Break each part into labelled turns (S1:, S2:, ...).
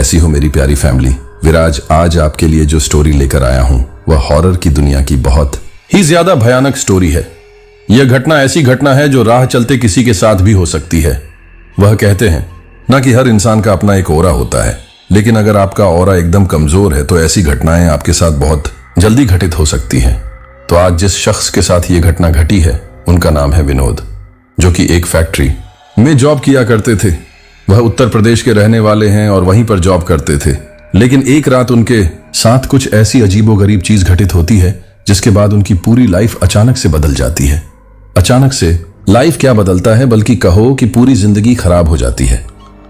S1: कैसी हो मेरी प्यारी फैमिली। विराज आज आपके लिए जो स्टोरी लेकर आया हूं वह हॉरर की दुनिया की बहुत ही ज्यादा भयानक स्टोरी है। यह घटना ऐसी घटना है जो राह चलते किसी के साथ भी हो सकती है। वह कहते हैं ना कि हर इंसान का अपना एक ऑरा होता है, लेकिन अगर आपका ऑरा एकदम कमजोर है तो ऐसी घटनाएं आपके साथ बहुत जल्दी घटित हो सकती हैं। तो आज जिस शख्स के साथ ये घटना घटी है उनका नाम है विनोद, जो कि एक फैक्ट्री में जॉब किया करते थे। वह उत्तर प्रदेश के रहने वाले हैं और वहीं पर जॉब करते थे। लेकिन एक रात उनके साथ कुछ ऐसी अजीबोगरीब चीज घटित होती है जिसके बाद उनकी पूरी लाइफ अचानक से बदल जाती है। अचानक से लाइफ क्या बदलता है, बल्कि कहो कि पूरी जिंदगी खराब हो जाती है।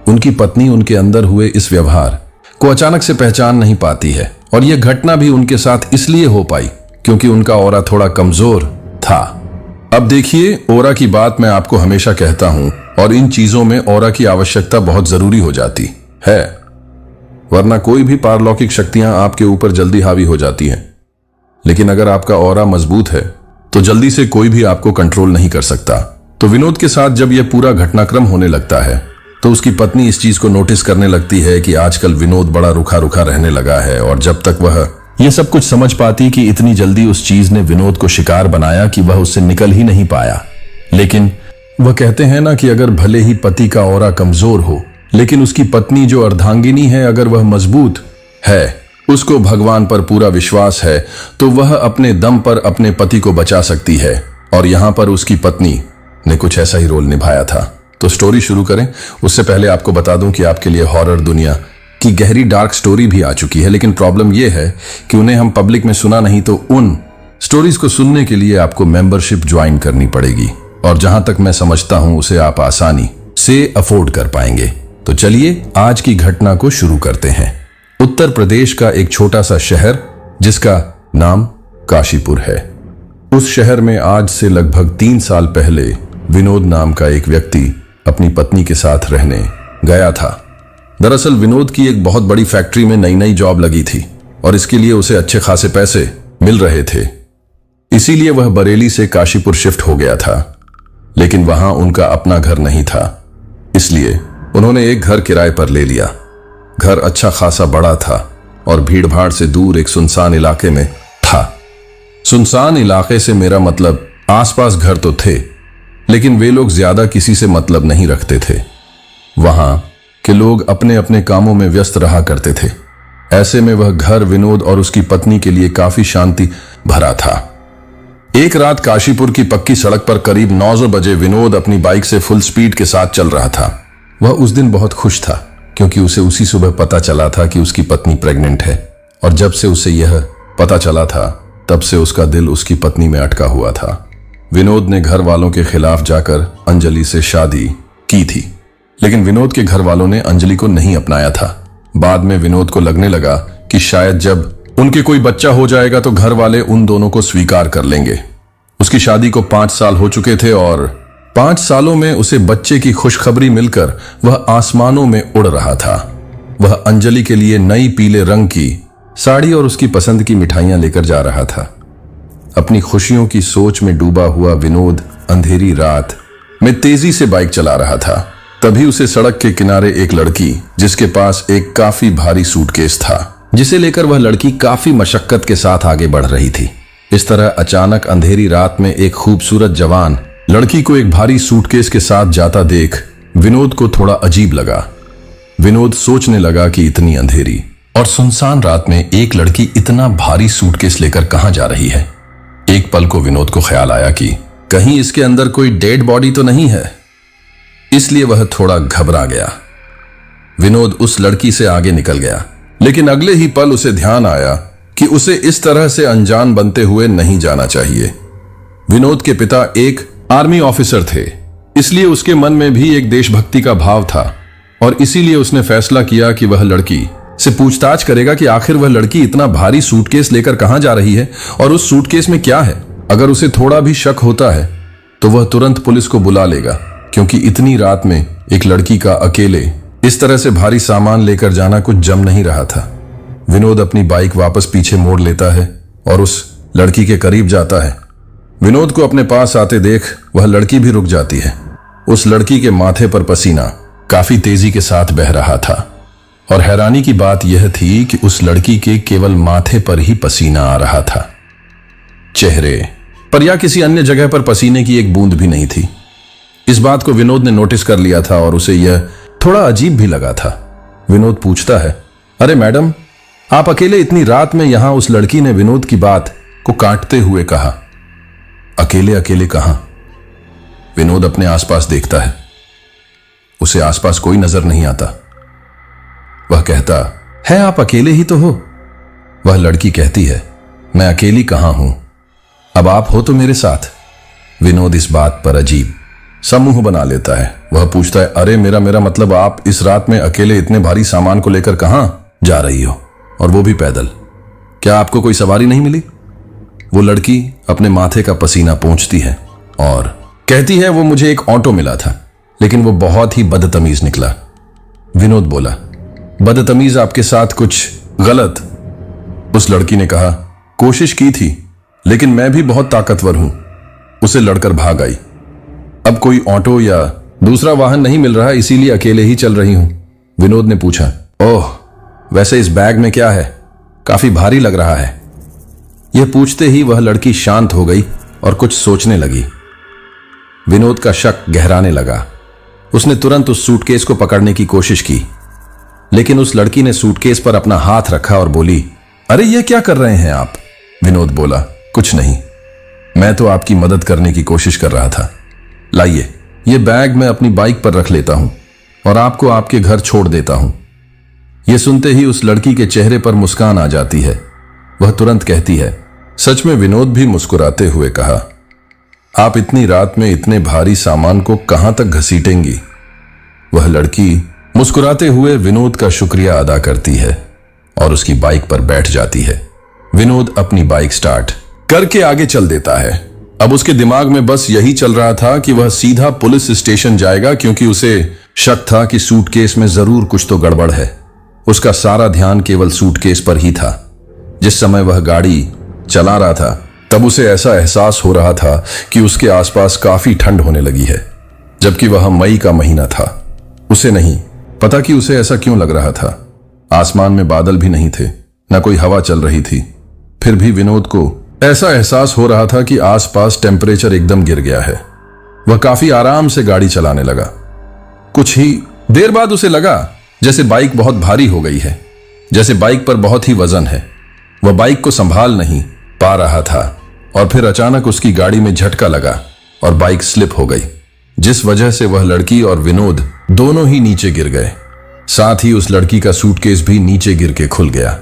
S1: उनकी पत्नी उनके अंदर हुए इस व्यवहार को अचानक से पहचान नहीं पाती है, और यह घटना भी उनके साथ इसलिए हो पाई क्योंकि उनका ऑरा थोड़ा कमजोर था। अब देखिए, ऑरा की बात मैं आपको हमेशा कहता हूं, और इन चीजों में ऑरा की आवश्यकता बहुत जरूरी हो जाती है, वरना कोई भी पारलौकिक शक्तियां आपके ऊपर जल्दी हावी हो जाती हैं। लेकिन अगर आपका ऑरा मजबूत है तो जल्दी से कोई भी आपको कंट्रोल नहीं कर सकता। तो विनोद के साथ जब यह पूरा घटनाक्रम होने लगता है तो उसकी पत्नी इस चीज को नोटिस करने लगती है कि आजकल विनोद बड़ा रुखा रुखा रहने लगा है। और जब तक वह यह सब कुछ समझ पाती कि इतनी जल्दी उस चीज ने विनोद को शिकार बनाया कि वह उससे निकल ही नहीं पाया। लेकिन वह कहते हैं ना कि अगर भले ही पति का ऑरा कमजोर हो, लेकिन उसकी पत्नी जो अर्धांगिनी है, अगर वह मजबूत है, उसको भगवान पर पूरा विश्वास है, तो वह अपने दम पर अपने पति को बचा सकती है। और यहां पर उसकी पत्नी ने कुछ ऐसा ही रोल निभाया था। तो स्टोरी शुरू करें उससे पहले आपको बता दूं कि आपके लिए हॉरर दुनिया की गहरी डार्क स्टोरी भी आ चुकी है। लेकिन प्रॉब्लम यह है कि उन्हें हम पब्लिक में सुना नहीं, तो उन स्टोरीज को सुनने के लिए आपको मेंबरशिप ज्वाइन करनी पड़ेगी, और जहां तक मैं समझता हूं उसे आप आसानी से अफोर्ड कर पाएंगे। तो चलिए आज की घटना को शुरू करते हैं। उत्तर प्रदेश का एक छोटा सा शहर जिसका नाम काशीपुर है। उस शहर में आज से लगभग 3 साल पहले विनोद नाम का एक व्यक्ति अपनी पत्नी के साथ रहने गया था। दरअसल विनोद की एक बहुत बड़ी फैक्ट्री में नई जॉब लगी थी और इसके लिए उसे अच्छे खासे पैसे मिल रहे थे। इसीलिए वह बरेली से काशीपुर शिफ्ट हो गया था। लेकिन वहां उनका अपना घर नहीं था, इसलिए उन्होंने एक घर किराए पर ले लिया। घर अच्छा खासा बड़ा था और भीड़ भाड़ से दूर एक सुनसान इलाके में था। सुनसान इलाके से मेरा मतलब आसपास घर तो थे, लेकिन वे लोग ज्यादा किसी से मतलब नहीं रखते थे। वहां के लोग अपने अपने कामों में व्यस्त रहा करते थे। ऐसे में वह घर विनोद और उसकी पत्नी के लिए काफी शांति भरा था। एक रात काशीपुर की पक्की सड़क पर करीब 9 बजे विनोद अपनी बाइक से फुल स्पीड के साथ चल रहा था। वह उस दिन बहुत खुश था क्योंकि उसे उसी सुबह पता चला था कि उसकी पत्नी प्रेग्नेंट है, और जब से उसे यह पता चला था तब से उसका दिल उसकी पत्नी में अटका हुआ था। विनोद ने घर वालों के खिलाफ जाकर अंजलि से शादी की थी, लेकिन विनोद के घर वालों ने अंजलि को नहीं अपनाया था। बाद में विनोद को लगने लगा कि शायद जब उनके कोई बच्चा हो जाएगा तो घर वाले उन दोनों को स्वीकार कर लेंगे। उसकी शादी को 5 साल हो चुके थे और 5 सालों में उसे बच्चे की खुशखबरी मिलकर वह आसमानों में उड़ रहा था। वह अंजलि के लिए नई पीले रंग की साड़ी और उसकी पसंद की मिठाइयां लेकर जा रहा था। अपनी खुशियों की सोच में डूबा हुआ विनोद अंधेरी रात में तेजी से बाइक चला रहा था। तभी उसे सड़क के किनारे एक लड़की, जिसके पास एक काफी भारी सूटकेस था, जिसे लेकर वह लड़की काफी मशक्कत के साथ आगे बढ़ रही थी। इस तरह अचानक अंधेरी रात में एक खूबसूरत जवान लड़की को एक भारी सूटकेस के साथ जाता देख विनोद को थोड़ा अजीब लगा। विनोद सोचने लगा कि इतनी अंधेरी और सुनसान रात में एक लड़की इतना भारी सूटकेस लेकर कहां जा रही है। एक पल को विनोद को ख्याल आया कि कहीं इसके अंदर कोई डेड बॉडी तो नहीं है, इसलिए वह थोड़ा घबरा गया। विनोद उस लड़की से आगे निकल गया, लेकिन अगले ही पल उसे ध्यान आया कि उसे इस तरह से अनजान बनते हुए नहीं जाना चाहिए। विनोद के पिता एक आर्मी ऑफिसर थे, इसलिए उसके मन में भी एक देशभक्ति का भाव था, और इसीलिए उसने फैसला किया कि वह लड़की से पूछताछ करेगा कि आखिर वह लड़की इतना भारी सूटकेस लेकर कहां जा रही है और उस सूटकेस में क्या है। अगर उसे थोड़ा भी शक होता है तो वह तुरंत पुलिस को बुला लेगा, क्योंकि इतनी रात में एक लड़की का अकेले इस तरह से भारी सामान लेकर जाना कुछ जम नहीं रहा था। विनोद अपनी बाइक वापस पीछे मोड़ लेता है और उस लड़की के करीब जाता है। विनोद को अपने पास आते देख वह लड़की भी रुक जाती है। उस लड़की के माथे पर पसीना काफी तेजी के साथ बह रहा था। और हैरानी की बात यह थी कि उस लड़की के केवल माथे पर ही पसीना आ रहा था, चेहरे पर या किसी अन्य जगह पर पसीने की एक बूंद भी नहीं थी। इस बात को विनोद ने नोटिस कर लिया था और उसे यह थोड़ा अजीब भी लगा था। विनोद पूछता है, अरे मैडम, आप अकेले इतनी रात में यहां? उस लड़की ने विनोद की बात को काटते हुए कहा। अकेले अकेले कहां? विनोद अपने आसपास देखता है, उसे आसपास कोई नजर नहीं आता। वह कहता है, आप अकेले ही तो हो। वह लड़की कहती है, मैं अकेली कहां हूं, अब आप हो तो मेरे साथ। विनोद इस बात पर अजीब समूह बना लेता है। वह पूछता है, अरे मेरा मतलब आप इस रात में अकेले इतने भारी सामान को लेकर कहां जा रही हो, और वो भी पैदल? क्या आपको कोई सवारी नहीं मिली? वो लड़की अपने माथे का पसीना पोंछती है और कहती है, वो मुझे एक ऑटो मिला था, लेकिन वो बहुत ही बदतमीज निकला। विनोद बोला, बदतमीज आपके साथ कुछ गलत? उस लड़की ने कहा, कोशिश की थी, लेकिन मैं भी बहुत ताकतवर हूं, उसे लड़कर भाग आई। अब कोई ऑटो या दूसरा वाहन नहीं मिल रहा, इसीलिए अकेले ही चल रही हूं। विनोद ने पूछा, ओह, वैसे इस बैग में क्या है? काफी भारी लग रहा है। यह पूछते ही वह लड़की शांत हो गई और कुछ सोचने लगी। विनोद का शक गहराने लगा। उसने तुरंत उस सूटकेस को पकड़ने की कोशिश की, लेकिन उस लड़की ने सूटकेस पर अपना हाथ रखा और बोली, अरे यह क्या कर रहे हैं आप? विनोद बोला, कुछ नहीं, मैं तो आपकी मदद करने की कोशिश कर रहा था। लाइए, यह बैग मैं अपनी बाइक पर रख लेता हूं और आपको आपके घर छोड़ देता हूं। यह सुनते ही उस लड़की के चेहरे पर मुस्कान आ जाती है। वह तुरंत कहती है, सच में? विनोद भी मुस्कुराते हुए कहा, आप इतनी रात में इतने भारी सामान को कहां तक घसीटेंगी? वह लड़की मुस्कुराते हुए विनोद का शुक्रिया अदा करती है और उसकी बाइक पर बैठ जाती है। विनोद अपनी बाइक स्टार्ट करके आगे चल देता है। अब उसके दिमाग में बस यही चल रहा था कि वह सीधा पुलिस स्टेशन जाएगा, क्योंकि उसे शक था कि सूटकेस में जरूर कुछ तो गड़बड़ है। उसका सारा ध्यान केवल सूटकेस पर ही था। जिस समय वह गाड़ी चला रहा था, तब उसे ऐसा एहसास हो रहा था कि उसके आसपास काफी ठंड होने लगी है, जबकि वह मई का महीना था। उसे नहीं पता कि उसे ऐसा क्यों लग रहा था। आसमान में बादल भी नहीं थे, न कोई हवा चल रही थी। फिर भी विनोद को ऐसा एहसास हो रहा था कि आसपास टेम्परेचर एकदम गिर गया है। वह काफी आराम से गाड़ी चलाने लगा। कुछ ही देर बाद उसे लगा जैसे बाइक बहुत भारी हो गई है, जैसे बाइक पर बहुत ही वजन है। वह बाइक को संभाल नहीं पा रहा था और फिर अचानक उसकी गाड़ी में झटका लगा और बाइक स्लिप हो गई, जिस वजह से वह लड़की और विनोद दोनों ही नीचे गिर गए। साथ ही उस लड़की का सूटकेस भी नीचे गिर के खुल गया।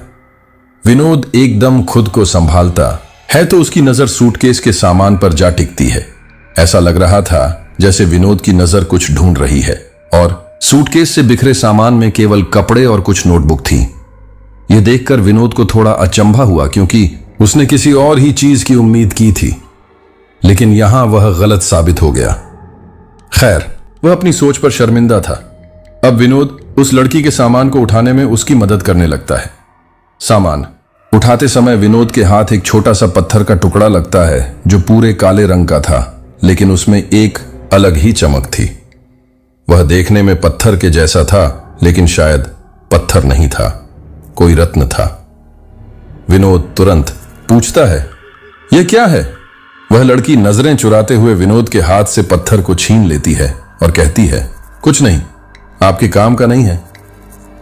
S1: विनोद एकदम खुद को संभालता है तो उसकी नजर सूटकेस के सामान पर जा टिकती है। ऐसा लग रहा था जैसे विनोद की नजर कुछ ढूंढ रही है और सूटकेस से बिखरे सामान में केवल कपड़े और कुछ नोटबुक थी। यह देखकर विनोद को थोड़ा अचंभा हुआ, क्योंकि उसने किसी और ही चीज की उम्मीद की थी, लेकिन यहां वह गलत साबित हो गया। खैर, वह अपनी सोच पर शर्मिंदा था। अब विनोद उस लड़की के सामान को उठाने में उसकी मदद करने लगता है। सामान उठाते समय विनोद के हाथ एक छोटा सा पत्थर का टुकड़ा लगता है, जो पूरे काले रंग का था, लेकिन उसमें एक अलग ही चमक थी। वह देखने में पत्थर के जैसा था, लेकिन शायद पत्थर नहीं था, कोई रत्न था। विनोद तुरंत पूछता है, यह क्या है? वह लड़की नजरें चुराते हुए विनोद के हाथ से पत्थर को छीन लेती है और कहती है, कुछ नहीं, आपके काम का नहीं है।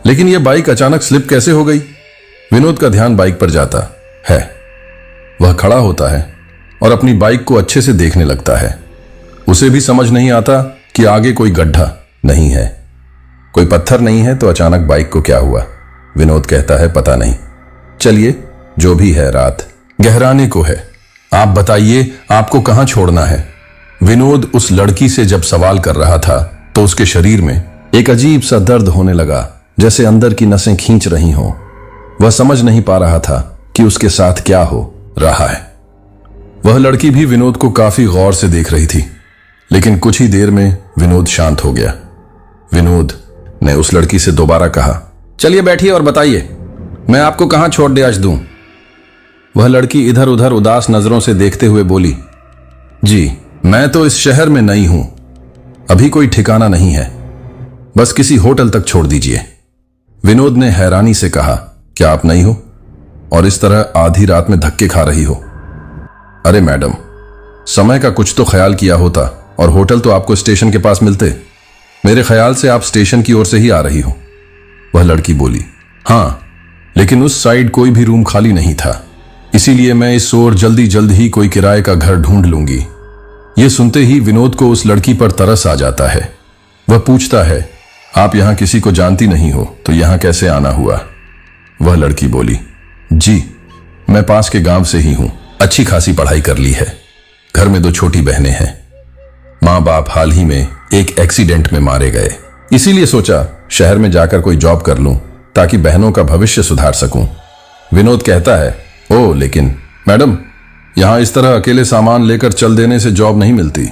S1: लेकिन यह बाइक अचानक स्लिप कैसे हो गई? विनोद का ध्यान बाइक पर जाता है। वह खड़ा होता है और अपनी बाइक को अच्छे से देखने लगता है। उसे भी समझ नहीं आता कि आगे कोई गड्ढा नहीं है, कोई पत्थर नहीं है, तो अचानक बाइक को क्या हुआ? विनोद कहता है, पता नहीं। चलिए, जो भी है, रात गहराने को है, आप बताइए आपको कहां छोड़ना है? विनोद उस लड़की से जब सवाल कर रहा था तो उसके शरीर में एक अजीब सा दर्द होने लगा, जैसे अंदर की नसें खींच रही हों। वह समझ नहीं पा रहा था कि उसके साथ क्या हो रहा है। वह लड़की भी विनोद को काफी गौर से देख रही थी, लेकिन कुछ ही देर में विनोद शांत हो गया। विनोद ने उस लड़की से दोबारा कहा, चलिए बैठिए और बताइए, मैं आपको कहां छोड़ दे आज दूं? वह लड़की इधर उधर उदास नजरों से देखते हुए बोली, जी, मैं तो इस शहर में नई हूं, अभी कोई ठिकाना नहीं है, बस किसी होटल तक छोड़ दीजिए। विनोद ने हैरानी से कहा, क्या आप नहीं हो और इस तरह आधी रात में धक्के खा रही हो? अरे मैडम, समय का कुछ तो ख्याल किया होता और होटल तो आपको स्टेशन के पास मिलते। मेरे ख्याल से आप स्टेशन की ओर से ही आ रही हो। वह लड़की बोली, हाँ, लेकिन उस साइड कोई भी रूम खाली नहीं था, इसीलिए मैं इस ओर जल्दी जल्द ही कोई किराए का घर ढूंढ लूंगी। यह सुनते ही विनोद को उस लड़की पर तरस आ जाता है। वह पूछता है, आप यहां किसी को जानती नहीं हो तो यहां कैसे आना हुआ? वह लड़की बोली, जी, मैं पास के गांव से ही हूं, अच्छी खासी पढ़ाई कर ली है, घर में 2 छोटी बहनें हैं। माँ बाप हाल ही में एक एक्सीडेंट में मारे गए, इसीलिए सोचा शहर में जाकर कोई जॉब कर लूं ताकि बहनों का भविष्य सुधार सकूं। विनोद कहता है, ओ लेकिन मैडम, यहां इस तरह अकेले सामान लेकर चल देने से जॉब नहीं मिलती।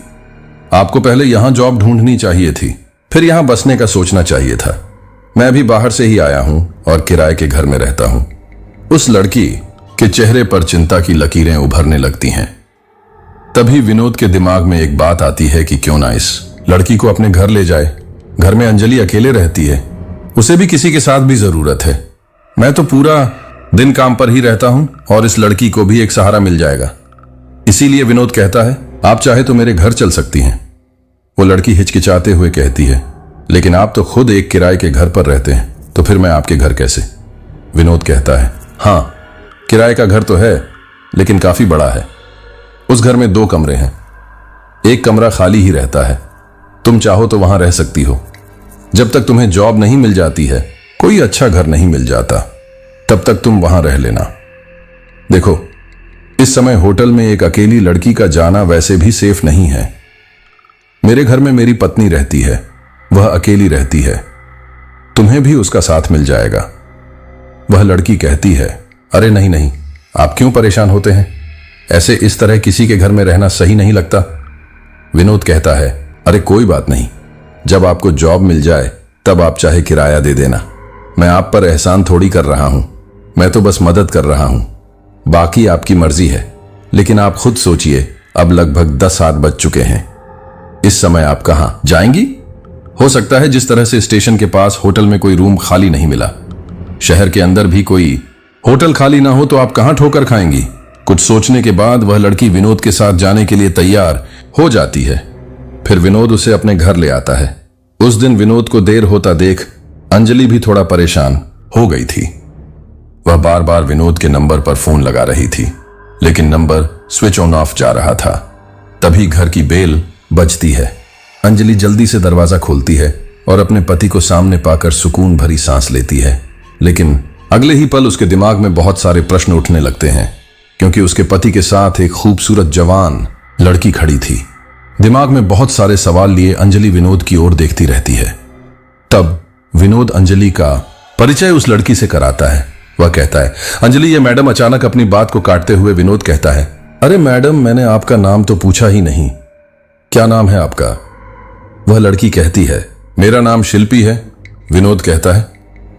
S1: आपको पहले यहां जॉब ढूंढनी चाहिए थी, फिर यहां बसने का सोचना चाहिए था। मैं भी बाहर से ही आया हूं और किराए के घर में रहता हूं। उस लड़की के चेहरे पर चिंता की लकीरें उभरने लगती हैं। तभी विनोद के दिमाग में एक बात आती है कि क्यों ना इस लड़की को अपने घर ले जाए। घर में अंजलि अकेले रहती है, उसे भी किसी के साथ भी जरूरत है। मैं तो पूरा दिन काम पर ही रहता हूं और इस लड़की को भी एक सहारा मिल जाएगा। इसीलिए विनोद कहता है, आप चाहे तो मेरे घर चल सकती हैं। वो लड़की हिचकिचाते हुए कहती है, लेकिन आप तो खुद एक किराए के घर पर रहते हैं, तो फिर मैं आपके घर कैसे? विनोद कहता है, हाँ, किराए का घर तो है, लेकिन काफी बड़ा है। उस घर में 2 कमरे हैं, एक कमरा खाली ही रहता है। तुम चाहो तो वहां रह सकती हो। जब तक तुम्हें जॉब नहीं मिल जाती है, कोई अच्छा घर नहीं मिल जाता, तब तक तुम वहां रह लेना। देखो, इस समय होटल में एक अकेली लड़की का जाना वैसे भी सेफ नहीं है। मेरे घर में मेरी पत्नी रहती है, वह अकेली रहती है, तुम्हें भी उसका साथ मिल जाएगा। वह लड़की कहती है, अरे नहीं नहीं, आप क्यों परेशान होते हैं? ऐसे इस तरह किसी के घर में रहना सही नहीं लगता। विनोद कहता है, अरे कोई बात नहीं, जब आपको जॉब मिल जाए तब आप चाहे किराया दे देना। मैं आप पर एहसान थोड़ी कर रहा हूं, मैं तो बस मदद कर रहा हूं। बाकी आपकी मर्जी है, लेकिन आप खुद सोचिए, अब लगभग 10 बज चुके हैं। इस समय आप कहां जाएंगी? हो सकता है जिस तरह से स्टेशन के पास होटल में कोई रूम खाली नहीं मिला, शहर के अंदर भी कोई होटल खाली ना हो तो आप कहां ठोकर खाएंगी? कुछ सोचने के बाद वह लड़की विनोद के साथ जाने के लिए तैयार हो जाती है। फिर विनोद उसे अपने घर ले आता है। उस दिन विनोद को देर होता देख अंजलि भी थोड़ा परेशान हो गई थी। वह बार बार विनोद के नंबर पर फोन लगा रही थी, लेकिन नंबर स्विच ऑन ऑफ जा रहा था। तभी घर की बेल बजती है। अंजलि जल्दी से दरवाजा खोलती है और अपने पति को सामने पाकर सुकून भरी सांस लेती है। लेकिन अगले ही पल उसके दिमाग में बहुत सारे प्रश्न उठने लगते हैं, क्योंकि उसके पति के साथ एक खूबसूरत जवान लड़की खड़ी थी। दिमाग में बहुत सारे सवाल लिए अंजलि विनोद की ओर देखती रहती है। तब विनोद अंजलि का परिचय उस लड़की से कराता है। वह कहता है, अंजलि ये मैडम। अचानक अपनी बात को काटते हुए विनोद कहता है, अरे मैडम, मैंने आपका नाम तो पूछा ही नहीं, क्या नाम है आपका? वह लड़की कहती है, मेरा नाम शिल्पी है। विनोद कहता है,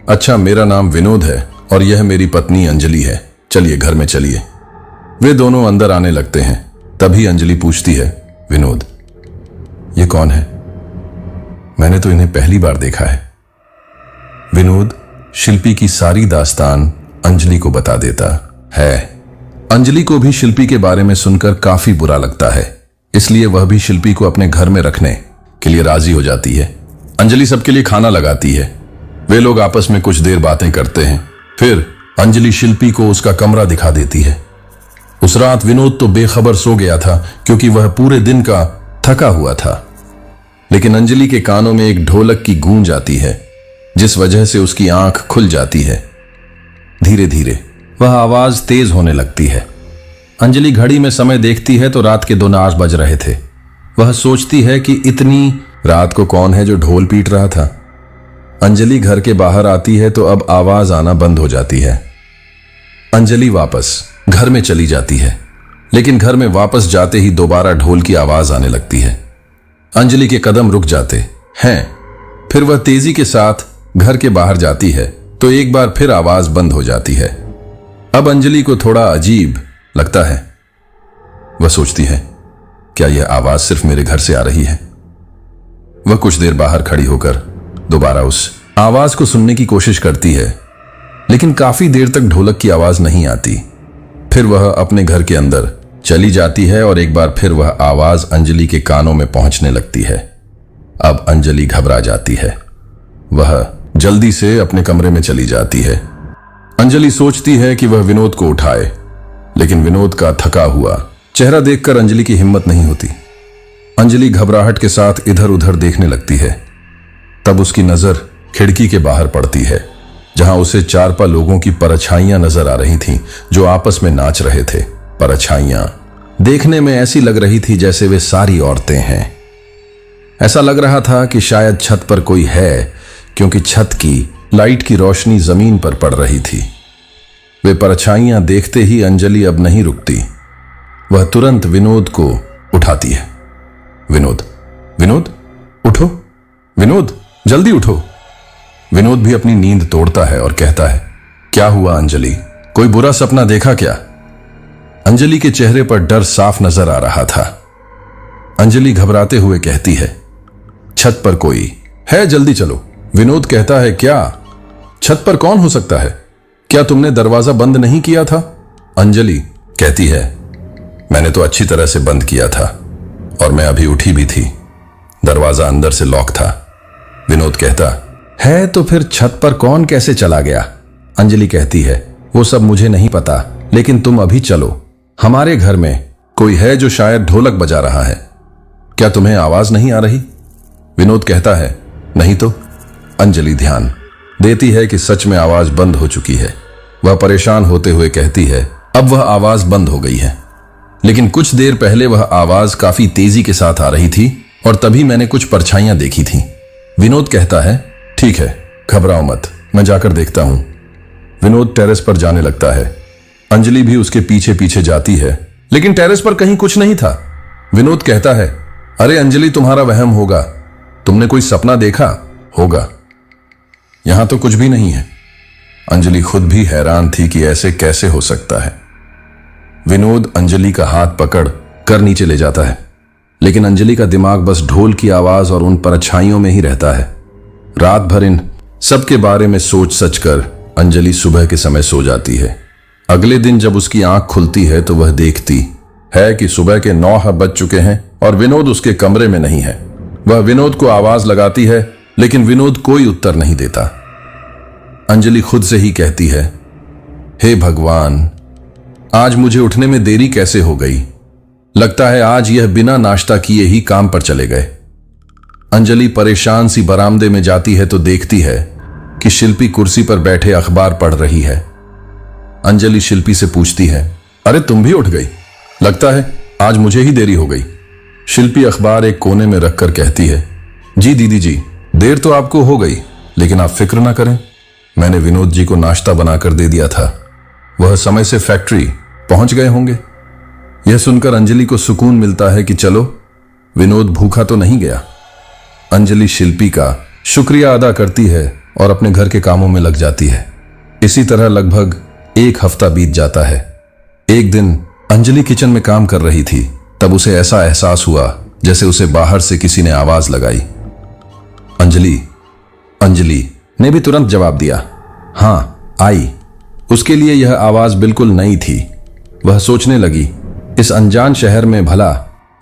S1: अच्छा, मेरा नाम विनोद है और यह मेरी पत्नी अंजलि है, चलिए घर में चलिए। वे दोनों अंदर आने लगते हैं। तभी अंजलि पूछती है, विनोद ये कौन है? मैंने तो इन्हें पहली बार देखा है। विनोद शिल्पी की सारी दास्तान अंजलि को बता देता है। अंजलि को भी शिल्पी के बारे में सुनकर काफी बुरा लगता है, इसलिए वह भी शिल्पी को अपने घर में रखने के लिए राजी हो जाती है। अंजलि सबके लिए खाना लगाती है। वे लोग आपस में कुछ देर बातें करते हैं। फिर अंजलि शिल्पी को उसका कमरा दिखा देती है। उस रात विनोद तो बेखबर सो गया था, क्योंकि वह पूरे दिन का थका हुआ था। लेकिन अंजलि के कानों में एक ढोलक की गूंज आती है, जिस वजह से उसकी आंख खुल जाती है। धीरे धीरे वह आवाज तेज होने लगती है। अंजलि घड़ी में समय देखती है तो रात के 2 बज रहे थे। वह सोचती है कि इतनी रात को कौन है जो ढोल पीट रहा था। अंजलि घर के बाहर आती है तो अब आवाज आना बंद हो जाती है। अंजलि वापस घर में चली जाती है, लेकिन घर में वापस जाते ही दोबारा ढोल की आवाज आने लगती है। अंजलि के कदम रुक जाते हैं। फिर वह तेजी के साथ घर के बाहर जाती है तो एक बार फिर आवाज बंद हो जाती है। अब अंजलि को थोड़ा अजीब लगता है। वह सोचती है, क्या यह आवाज सिर्फ मेरे घर से आ रही है? वह कुछ देर बाहर खड़ी होकर दोबारा उस आवाज को सुनने की कोशिश करती है, लेकिन काफी देर तक ढोलक की आवाज नहीं आती। फिर वह अपने घर के अंदर चली जाती है और एक बार फिर वह आवाज अंजलि के कानों में पहुंचने लगती है। अब अंजलि घबरा जाती है। वह जल्दी से अपने कमरे में चली जाती है। अंजलि सोचती है कि वह विनोद को उठाए, लेकिन विनोद का थका हुआ चेहरा देखकर अंजलि की हिम्मत नहीं होती। अंजलि घबराहट के साथ इधर उधर देखने लगती है। तब उसकी नजर खिड़की के बाहर पड़ती है, जहां उसे 4 लोगों की परछाइयां नजर आ रही थीं, जो आपस में नाच रहे थे। परछाइयां देखने में ऐसी लग रही थी जैसे वे सारी औरतें हैं। ऐसा लग रहा था कि शायद छत पर कोई है, क्योंकि छत की लाइट की रोशनी जमीन पर पड़ रही थी। वे परछाइयां देखते ही अंजलि अब नहीं रुकती। वह तुरंत विनोद को उठाती है। विनोद, विनोद, उठो, विनोद, जल्दी उठो। विनोद भी अपनी नींद तोड़ता है और कहता है, क्या हुआ अंजलि, कोई बुरा सपना देखा क्या? अंजलि के चेहरे पर डर साफ नजर आ रहा था। अंजलि घबराते हुए कहती है, छत पर कोई है, जल्दी चलो। विनोद कहता है, क्या? छत पर कौन हो सकता है? क्या तुमने दरवाजा बंद नहीं किया था? अंजलि कहती है, मैंने तो अच्छी तरह से बंद किया था और मैं अभी उठी भी थी। दरवाजा अंदर से लॉक था। विनोद कहता है, तो फिर छत पर कौन कैसे चला गया? अंजलि कहती है, वो सब मुझे नहीं पता, लेकिन तुम अभी चलो। हमारे घर में कोई है जो शायद ढोलक बजा रहा है। क्या तुम्हें आवाज नहीं आ रही? विनोद कहता है, नहीं तो। अंजलि ध्यान देती है कि सच में आवाज बंद हो चुकी है। वह परेशान होते हुए कहती है, अब वह आवाज बंद हो गई है, लेकिन कुछ देर पहले वह आवाज काफी तेजी के साथ आ रही थी और तभी मैंने कुछ परछाइयां देखी थी। विनोद कहता है, ठीक है, घबराओ मत, मैं जाकर देखता हूं। विनोद टेरेस पर जाने लगता है। अंजलि भी उसके पीछे पीछे जाती है, लेकिन टेरेस पर कहीं कुछ नहीं था। विनोद कहता है, अरे अंजलि, तुम्हारा वहम होगा, तुमने कोई सपना देखा होगा, यहां तो कुछ भी नहीं है। अंजलि खुद भी हैरान थी कि ऐसे कैसे हो सकता है। विनोद अंजलि का हाथ पकड़ कर नीचे ले जाता है, लेकिन अंजलि का दिमाग बस ढोल की आवाज और उन परछाइयों में ही रहता है। रात भर इन सब के बारे में सोच सच कर अंजलि सुबह के समय सो जाती है। अगले दिन जब उसकी आंख खुलती है तो वह देखती है कि सुबह के 9 बज चुके हैं और विनोद उसके कमरे में नहीं है। वह विनोद को आवाज लगाती है, लेकिन विनोद कोई उत्तर नहीं देता। अंजलि खुद से ही कहती है, हे भगवान, आज मुझे उठने में देरी कैसे हो गई? लगता है आज यह बिना नाश्ता किए ही काम पर चले गए। अंजलि परेशान सी बरामदे में जाती है तो देखती है कि शिल्पी कुर्सी पर बैठे अखबार पढ़ रही है। अंजलि शिल्पी से पूछती है, अरे तुम भी उठ गई? लगता है आज मुझे ही देरी हो गई। शिल्पी अखबार एक कोने में रखकर कहती है, जी दीदी जी, देर तो आपको हो गई, लेकिन आप फिक्र ना करें, मैंने विनोद जी को नाश्ता बनाकर दे दिया था। वह समय से फैक्ट्री पहुंच गए होंगे। यह सुनकर अंजलि को सुकून मिलता है कि चलो, विनोद भूखा तो नहीं गया। अंजलि शिल्पी का शुक्रिया अदा करती है और अपने घर के कामों में लग जाती है। इसी तरह लगभग 1 हफ्ता बीत जाता है। एक दिन अंजलि किचन में काम कर रही थी, तब उसे ऐसा एहसास हुआ जैसे उसे बाहर से किसी ने आवाज लगाई। अंजलि अंजलि ने भी तुरंत जवाब दिया, हाँ आई। उसके लिए यह आवाज बिल्कुल नई थी। वह सोचने लगी, इस अनजान शहर में भला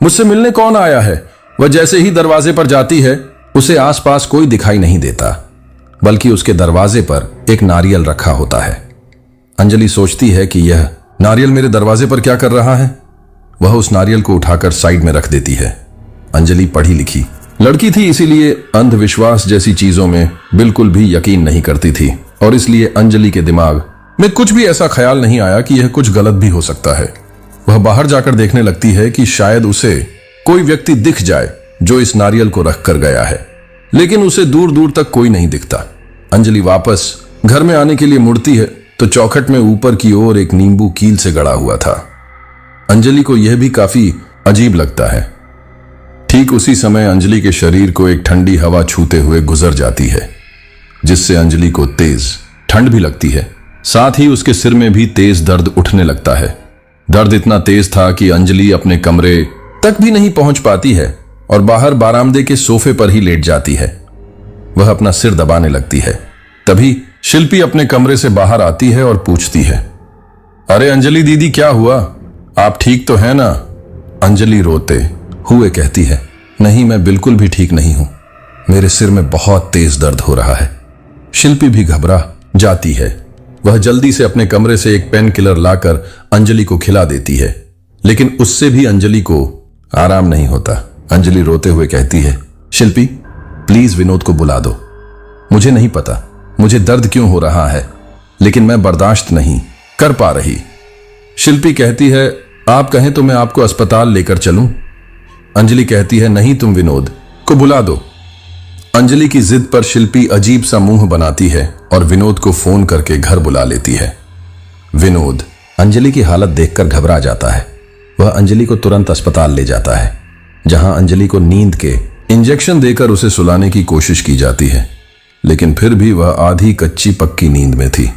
S1: मुझसे मिलने कौन आया है? वह जैसे ही दरवाजे पर जाती है, उसे आसपास कोई दिखाई नहीं देता, बल्कि उसके दरवाजे पर एक नारियल रखा होता है। अंजलि सोचती है कि यह नारियल मेरे दरवाजे पर क्या कर रहा है। वह उस नारियल को उठाकर साइड में रख देती है। अंजलि पढ़ी लिखी लड़की थी, इसीलिए अंधविश्वास जैसी चीजों में बिल्कुल भी यकीन नहीं करती थी, और इसलिए अंजलि के दिमाग में कुछ भी ऐसा ख्याल नहीं आया कि यह कुछ गलत भी हो सकता है। वह बाहर जाकर देखने लगती है कि शायद उसे कोई व्यक्ति दिख जाए जो इस नारियल को रख कर गया है, लेकिन उसे दूर दूर तक कोई नहीं दिखता। अंजलि वापस घर में आने के लिए मुड़ती है तो चौखट में ऊपर की ओर एक नींबू कील से गड़ा हुआ था। अंजलि को यह भी काफी अजीब लगता है। ठीक उसी समय अंजलि के शरीर को एक ठंडी हवा छूते हुए गुजर जाती है, जिससे अंजलि को तेज ठंड भी लगती है। साथ ही उसके सिर में भी तेज दर्द उठने लगता है। दर्द इतना तेज था कि अंजलि अपने कमरे तक भी नहीं पहुंच पाती है और बाहर बारामदे के सोफे पर ही लेट जाती है। वह अपना सिर दबाने लगती है। तभी शिल्पी अपने कमरे से बाहर आती है और पूछती है, अरे अंजलि दीदी, क्या हुआ? आप ठीक तो हैं ना? अंजलि रोते हुए कहती है, नहीं, मैं बिल्कुल भी ठीक नहीं हूं। मेरे सिर में बहुत तेज दर्द हो रहा है। शिल्पी भी घबरा जाती है। वह जल्दी से अपने कमरे से एक पेन किलर लाकर अंजलि को खिला देती है, लेकिन उससे भी अंजलि को आराम नहीं होता। अंजलि रोते हुए कहती है, शिल्पी प्लीज विनोद को बुला दो। मुझे नहीं पता मुझे दर्द क्यों हो रहा है, लेकिन मैं बर्दाश्त नहीं कर पा रही। शिल्पी कहती है, आप कहें तो मैं आपको अस्पताल लेकर चलूं? अंजलि कहती है, नहीं, तुम विनोद को बुला दो। अंजलि की जिद पर शिल्पी अजीब सा मुंह बनाती है और विनोद को फोन करके घर बुला लेती है। विनोद अंजलि की हालत देखकर घबरा जाता है। वह अंजलि को तुरंत अस्पताल ले जाता है, जहां अंजलि को नींद के इंजेक्शन देकर उसे सुलाने की कोशिश की जाती है, लेकिन फिर भी वह आधी कच्ची पक्की नींद में थी।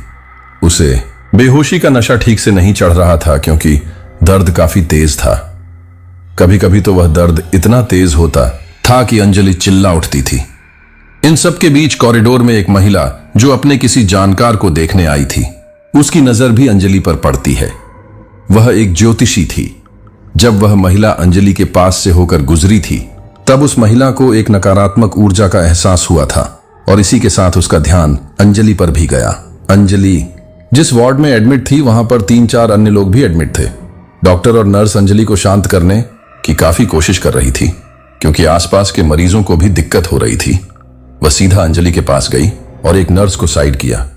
S1: उसे बेहोशी का नशा ठीक से नहीं चढ़ रहा था, क्योंकि दर्द काफी तेज था। कभी कभी तो वह दर्द इतना तेज होता था कि अंजलि चिल्ला उठती थी। इन सब के बीच कॉरिडोर में एक महिला जो अपने किसी जानकार को देखने आई थी, उसकी नजर भी अंजलि पर पड़ती है। वह एक ज्योतिषी थी। जब वह महिला अंजलि के पास से होकर गुजरी थी, तब उस महिला को एक नकारात्मक ऊर्जा का एहसास हुआ था और इसी के साथ उसका ध्यान अंजलि पर भी गया। अंजलि जिस वार्ड में एडमिट थी, वहां पर 3-4 अन्य लोग भी एडमिट थे। डॉक्टर और नर्स अंजलि को शांत करने की काफी कोशिश कर रही थी, क्योंकि आसपास के मरीजों को भी दिक्कत हो रही थी। वह सीधा अंजलि के पास गई और एक नर्स को साइड किया।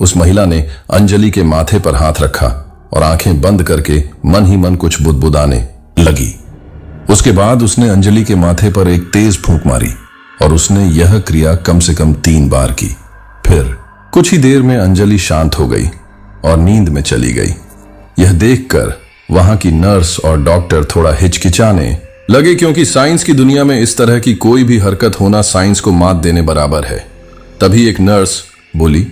S1: उस महिला ने अंजलि के माथे पर हाथ रखा और आंखें बंद करके मन ही मन कुछ बुदबुदाने लगी। उसके बाद उसने अंजलि के माथे पर एक तेज फूंक मारी और उसने यह क्रिया कम से कम 3 बार की। फिर कुछ ही देर में अंजलि शांत हो गई और नींद में चली गई। यह देखकर वहां की नर्स और डॉक्टर थोड़ा हिचकिचाने लगे, क्योंकि साइंस की दुनिया में इस तरह की कोई भी हरकत होना साइंस को मात देने बराबर है। तभी एक नर्स बोली,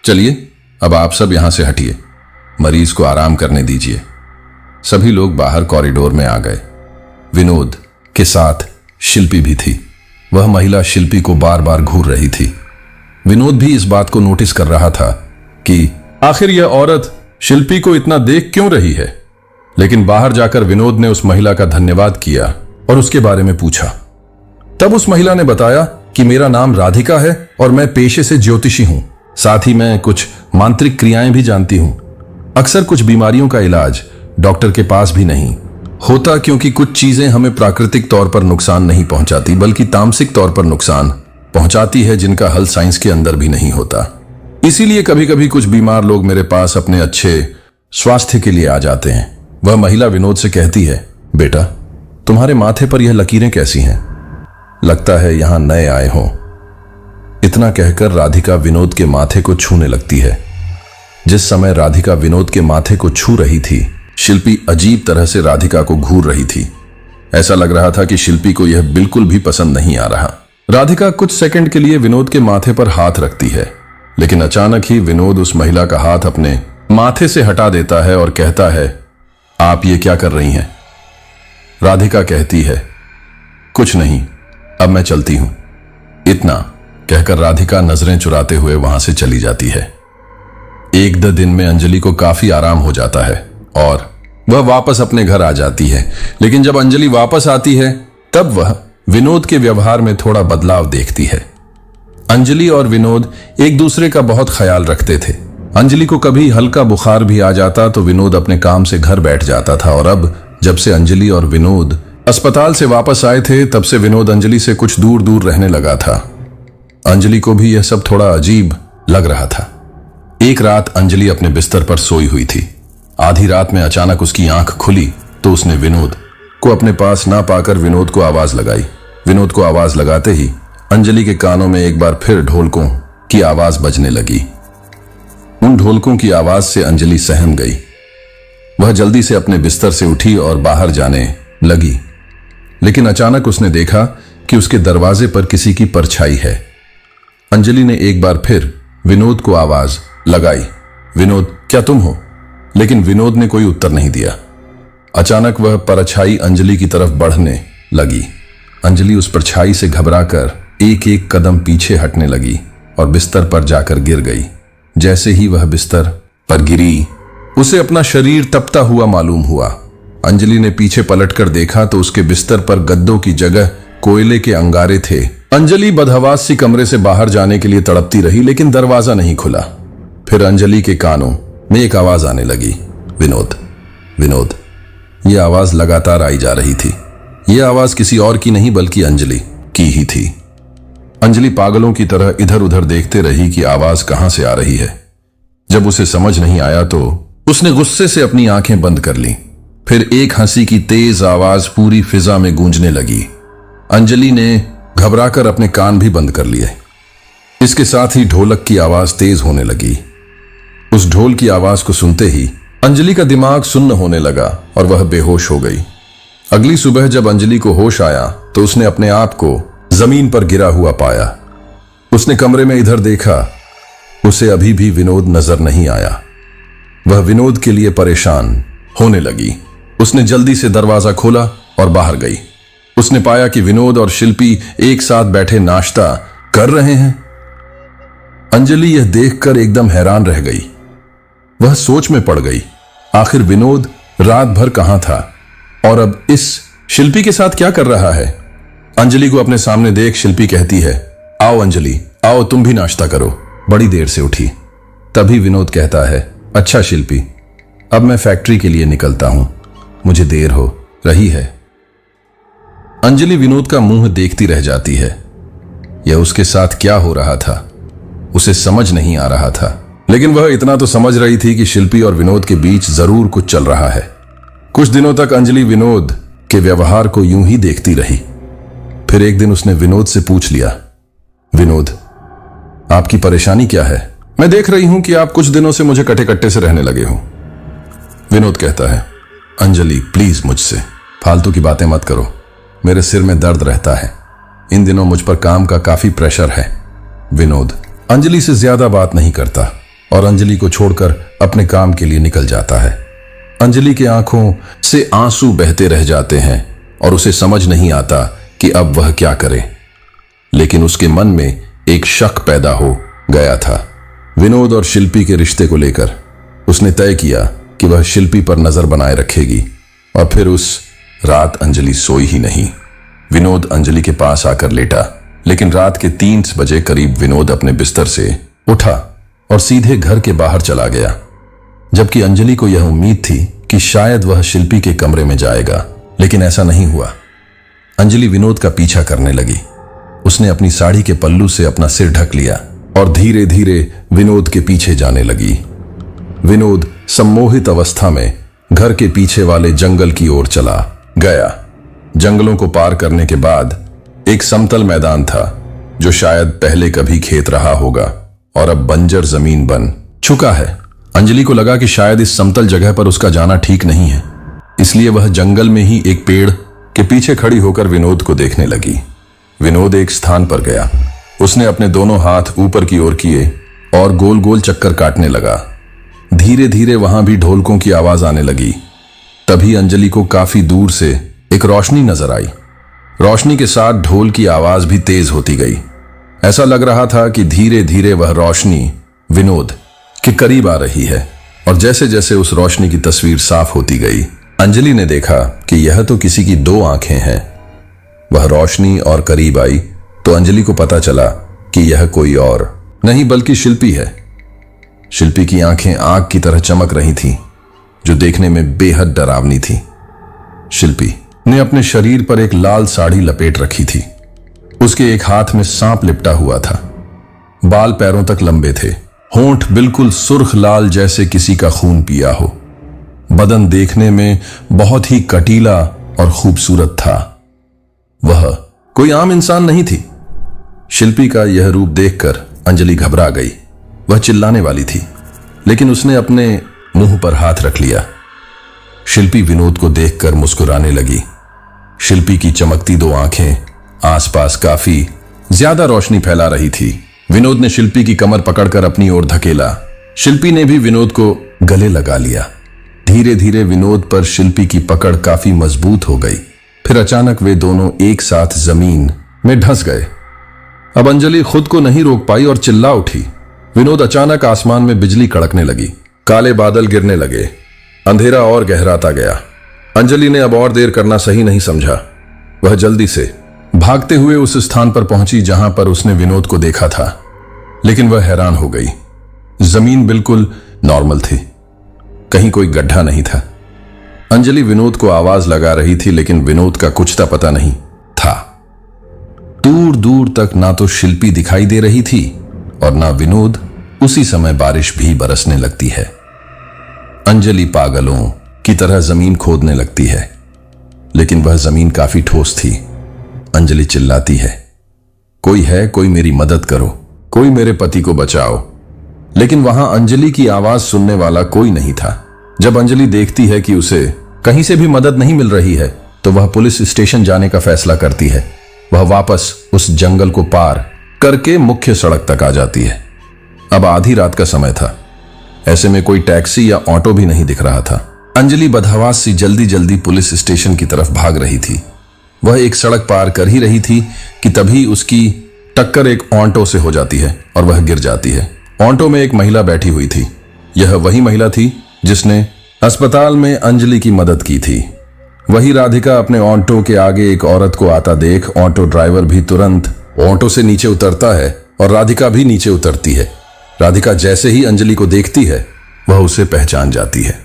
S1: चलिए अब आप सब यहां से हटिए, मरीज को आराम करने दीजिए। सभी लोग बाहर कॉरिडोर में आ गए। विनोद के साथ शिल्पी भी थी। वह महिला शिल्पी को बार बार घूर रही थी। विनोद भी इस बात को नोटिस कर रहा था कि आखिर यह औरत शिल्पी को इतना देख क्यों रही है। लेकिन बाहर जाकर विनोद ने उस महिला का धन्यवाद किया और उसके बारे में पूछा। तब उस महिला ने बताया कि मेरा नाम राधिका है और मैं पेशे से ज्योतिषी हूं। साथ ही मैं कुछ मांत्रिक क्रियाएं भी जानती हूं। अक्सर कुछ बीमारियों का इलाज डॉक्टर के पास भी नहीं होता, क्योंकि कुछ चीजें हमें प्राकृतिक तौर पर नुकसान नहीं पहुंचाती, बल्कि तामसिक तौर पर नुकसान पहुंचाती है, जिनका हल साइंस के अंदर भी नहीं होता। इसीलिए कभी कभी कुछ बीमार लोग मेरे पास अपने अच्छे स्वास्थ्य के लिए आ जाते हैं। वह महिला विनोद से कहती है, बेटा तुम्हारे माथे पर यह लकीरें कैसी हैं? लगता है यहां नए आए हों। इतना कहकर राधिका विनोद के माथे को छूने लगती है। जिस समय राधिका विनोद के माथे को छू रही थी, शिल्पी अजीब तरह से राधिका को घूर रही थी। ऐसा लग रहा था कि शिल्पी को यह बिल्कुल भी पसंद नहीं आ रहा। राधिका कुछ सेकंड के लिए विनोद के माथे पर हाथ रखती है, लेकिन अचानक ही विनोद उस महिला का हाथ अपने माथे से हटा देता है और कहता है, आप ये क्या कर रही हैं? राधिका कहती है, कुछ नहीं, अब मैं चलती हूं। इतना कहकर राधिका नजरें चुराते हुए वहां से चली जाती है। 1-2 दिन में अंजलि को काफी आराम हो जाता है और वह वापस अपने घर आ जाती है। लेकिन जब अंजलि वापस आती है, तब वह विनोद के व्यवहार में थोड़ा बदलाव देखती है। अंजलि और विनोद एक दूसरे का बहुत ख्याल रखते थे। अंजलि को कभी हल्का बुखार भी आ जाता तो विनोद अपने काम से घर बैठ जाता था, और अब जब से अंजलि और विनोद अस्पताल से वापस आए थे, तब से विनोद अंजलि से कुछ दूर दूर रहने लगा था। अंजलि को भी यह सब थोड़ा अजीब लग रहा था। एक रात अंजलि अपने बिस्तर पर सोई हुई थी। आधी रात में अचानक उसकी आंख खुली तो उसने विनोद को अपने पास ना पाकर विनोद को आवाज लगाई। विनोद को आवाज लगाते ही अंजलि के कानों में एक बार फिर ढोलकों की आवाज बजने लगी। उन ढोलकों की आवाज से अंजलि सहम गई। वह जल्दी से अपने बिस्तर से उठी और बाहर जाने लगी, लेकिन अचानक उसने देखा कि उसके दरवाजे पर किसी की परछाई है। अंजलि ने एक बार फिर विनोद को आवाज लगाई, विनोद क्या तुम हो? लेकिन विनोद ने कोई उत्तर नहीं दिया। अचानक वह परछाई अंजलि की तरफ बढ़ने लगी। अंजलि उस परछाई से घबराकर एक एक कदम पीछे हटने लगी और बिस्तर पर जाकर गिर गई। जैसे ही वह बिस्तर पर गिरी, उसे अपना शरीर तपता हुआ मालूम हुआ। अंजलि ने पीछे पलटकर देखा तो उसके बिस्तर पर गद्दों की जगह कोयले के अंगारे थे। अंजलि बदहवास सी कमरे से बाहर जाने के लिए तड़पती रही, लेकिन दरवाजा नहीं खुला। फिर अंजलि के कानों में एक आवाज आने लगी, विनोद, विनोद। यह आवाज लगातार आई जा रही थी। यह आवाज किसी और की नहीं बल्कि अंजलि की ही थी। अंजलि पागलों की तरह इधर उधर देखते रही कि आवाज कहां से आ रही है। जब उसे समझ नहीं आया तो उसने गुस्से से अपनी आंखें बंद कर ली। फिर एक हंसी की तेज आवाज पूरी फिजा में गूंजने लगी। अंजलि ने घबराकर अपने कान भी बंद कर लिए। इसके साथ ही ढोलक की आवाज तेज होने लगी। उस ढोल की आवाज को सुनते ही अंजलि का दिमाग सुन्न होने लगा और वह बेहोश हो गई। अगली सुबह जब अंजलि को होश आया तो उसने अपने आप को जमीन पर गिरा हुआ पाया। उसने कमरे में इधर देखा, उसे अभी भी विनोद नजर नहीं आया। वह विनोद के लिए परेशान होने लगी। उसने जल्दी से दरवाजा खोला और बाहर गई। उसने पाया कि विनोद और शिल्पी एक साथ बैठे नाश्ता कर रहे हैं। अंजलि यह देखकर एकदम हैरान रह गई। वह सोच में पड़ गई, आखिर विनोद रात भर कहां था और अब इस शिल्पी के साथ क्या कर रहा है। अंजलि को अपने सामने देख शिल्पी कहती है, आओ अंजलि, आओ तुम भी नाश्ता करो, बड़ी देर से उठी। तभी विनोद कहता है, अच्छा शिल्पी, अब मैं फैक्ट्री के लिए निकलता हूं, मुझे देर हो रही है। अंजलि विनोद का मुंह देखती रह जाती है। यह उसके साथ क्या हो रहा था उसे समझ नहीं आ रहा था, लेकिन वह इतना तो समझ रही थी कि शिल्पी और विनोद के बीच जरूर कुछ चल रहा है। कुछ दिनों तक अंजलि विनोद के व्यवहार को यूं ही देखती रही। फिर एक दिन उसने विनोद से पूछ लिया, विनोद, आपकी परेशानी क्या है? मैं देख रही हूं कि आप कुछ दिनों से मुझे कटे कट्टे से रहने लगे हो। विनोद कहता है, अंजलि प्लीज मुझसे फालतू की बातें मत करो, मेरे सिर में दर्द रहता है, इन दिनों मुझ पर काम का काफी प्रेशर है। विनोद अंजलि से ज्यादा बात नहीं करता और अंजलि को छोड़कर अपने काम के लिए निकल जाता है। अंजलि की आंखों से आंसू बहते रह जाते हैं और उसे समझ नहीं आता कि अब वह क्या करे, लेकिन उसके मन में एक शक पैदा हो गया था विनोद और शिल्पी के रिश्ते को लेकर। उसने तय किया कि वह शिल्पी पर नजर बनाए रखेगी और फिर उस रात अंजलि सोई ही नहीं। विनोद अंजलि के पास आकर लेटा, लेकिन रात के 3 बजे करीब विनोद अपने बिस्तर से उठा और सीधे घर के बाहर चला गया, जबकि अंजलि को यह उम्मीद थी कि शायद वह शिल्पी के कमरे में जाएगा, लेकिन ऐसा नहीं हुआ। अंजलि विनोद का पीछा करने लगी। उसने अपनी साड़ी के पल्लू से अपना सिर ढक लिया और धीरे धीरे विनोद के पीछे जाने लगी। विनोद सम्मोहित अवस्था में घर के पीछे वाले जंगल की ओर चला गया। जंगलों को पार करने के बाद एक समतल मैदान था जो शायद पहले कभी खेत रहा होगा और अब बंजर जमीन बन चुका है। अंजलि को लगा कि शायद इस समतल जगह पर उसका जाना ठीक नहीं है, इसलिए वह जंगल में ही एक पेड़ के पीछे खड़ी होकर विनोद को देखने लगी। विनोद एक स्थान पर गया। उसने अपने दोनों हाथ ऊपर की ओर किए और गोल गोल चक्कर काटने लगा। धीरे धीरे वहां भी ढोलकों की आवाज आने लगी। तभी अंजलि को काफी दूर से एक रोशनी नजर आई। रोशनी के साथ ढोल की आवाज भी तेज होती गई। ऐसा लग रहा था कि धीरे धीरे वह रोशनी विनोद के करीब आ रही है और जैसे जैसे उस रोशनी की तस्वीर साफ होती गई, अंजलि ने देखा कि यह तो किसी की 2 आंखें हैं। वह रोशनी और करीब आई तो अंजलि को पता चला कि यह कोई और नहीं बल्कि शिल्पी है। शिल्पी की आंखें आग की तरह चमक रही थीं, जो देखने में बेहद डरावनी थी। शिल्पी ने अपने शरीर पर एक लाल साड़ी लपेट रखी थी। उसके एक हाथ में सांप लिपटा हुआ था। बाल पैरों तक लंबे थे। होंठ बिल्कुल सुर्ख लाल जैसे किसी का खून पिया हो। बदन देखने में बहुत ही कटीला और खूबसूरत था। वह कोई आम इंसान नहीं थी। शिल्पी का यह रूप देखकर अंजलि घबरा गई। वह चिल्लाने वाली थी, लेकिन उसने अपने मुंह पर हाथ रख लिया। शिल्पी विनोद को देखकर मुस्कुराने लगी। शिल्पी की चमकती 2 आंखें आसपास काफी ज्यादा रोशनी फैला रही थी। विनोद ने शिल्पी की कमर पकड़कर अपनी ओर धकेला। शिल्पी ने भी विनोद को गले लगा लिया। धीरे धीरे विनोद पर शिल्पी की पकड़ काफी मजबूत हो गई। फिर अचानक वे दोनों एक साथ जमीन में धंस गए। अब अंजलि खुद को नहीं रोक पाई और चिल्ला उठी। विनोद अचानक आसमान में बिजली कड़कने लगी, काले बादल गिरने लगे, अंधेरा और गहराता गया। अंजलि ने अब और देर करना सही नहीं समझा। वह जल्दी से भागते हुए उस स्थान पर पहुंची जहां पर उसने विनोद को देखा था, लेकिन वह हैरान हो गई। जमीन बिल्कुल नॉर्मल थी, कहीं कोई गड्ढा नहीं था। अंजलि विनोद को आवाज लगा रही थी, लेकिन विनोद का कुछ पता नहीं था। दूर दूर तक ना तो शिल्पी दिखाई दे रही थी और ना विनोद। उसी समय बारिश भी बरसने लगती है। अंजलि पागलों की तरह जमीन खोदने लगती है, लेकिन वह जमीन काफी ठोस थी। अंजलि चिल्लाती है, कोई है, कोई मेरी मदद करो, कोई मेरे पति को बचाओ। लेकिन वहां अंजलि की आवाज सुनने वाला कोई नहीं था। जब अंजलि देखती है कि उसे कहीं से भी मदद नहीं मिल रही है, तो वह पुलिस स्टेशन जाने का फैसला करती है। वह वापस उस जंगल को पार करके मुख्य सड़क तक आ जाती है। अब आधी रात का समय था, ऐसे में कोई टैक्सी या ऑटो भी नहीं दिख रहा था। अंजलि बदहवास सी जल्दी जल्दी पुलिस स्टेशन की तरफ भाग रही थी। वह एक सड़क पार कर ही रही थी कि तभी उसकी टक्कर एक ऑटो से हो जाती है और वह गिर जाती है। ऑटो में एक महिला बैठी हुई थी। यह वही महिला थी जिसने अस्पताल में अंजलि की मदद की थी। वही राधिका। अपने ऑटो के आगे एक औरत को आता देख ऑटो ड्राइवर भी तुरंत ऑटो से नीचे उतरता है और राधिका भी नीचे उतरती है। राधिका जैसे ही अंजलि को देखती है, वह उसे पहचान जाती है।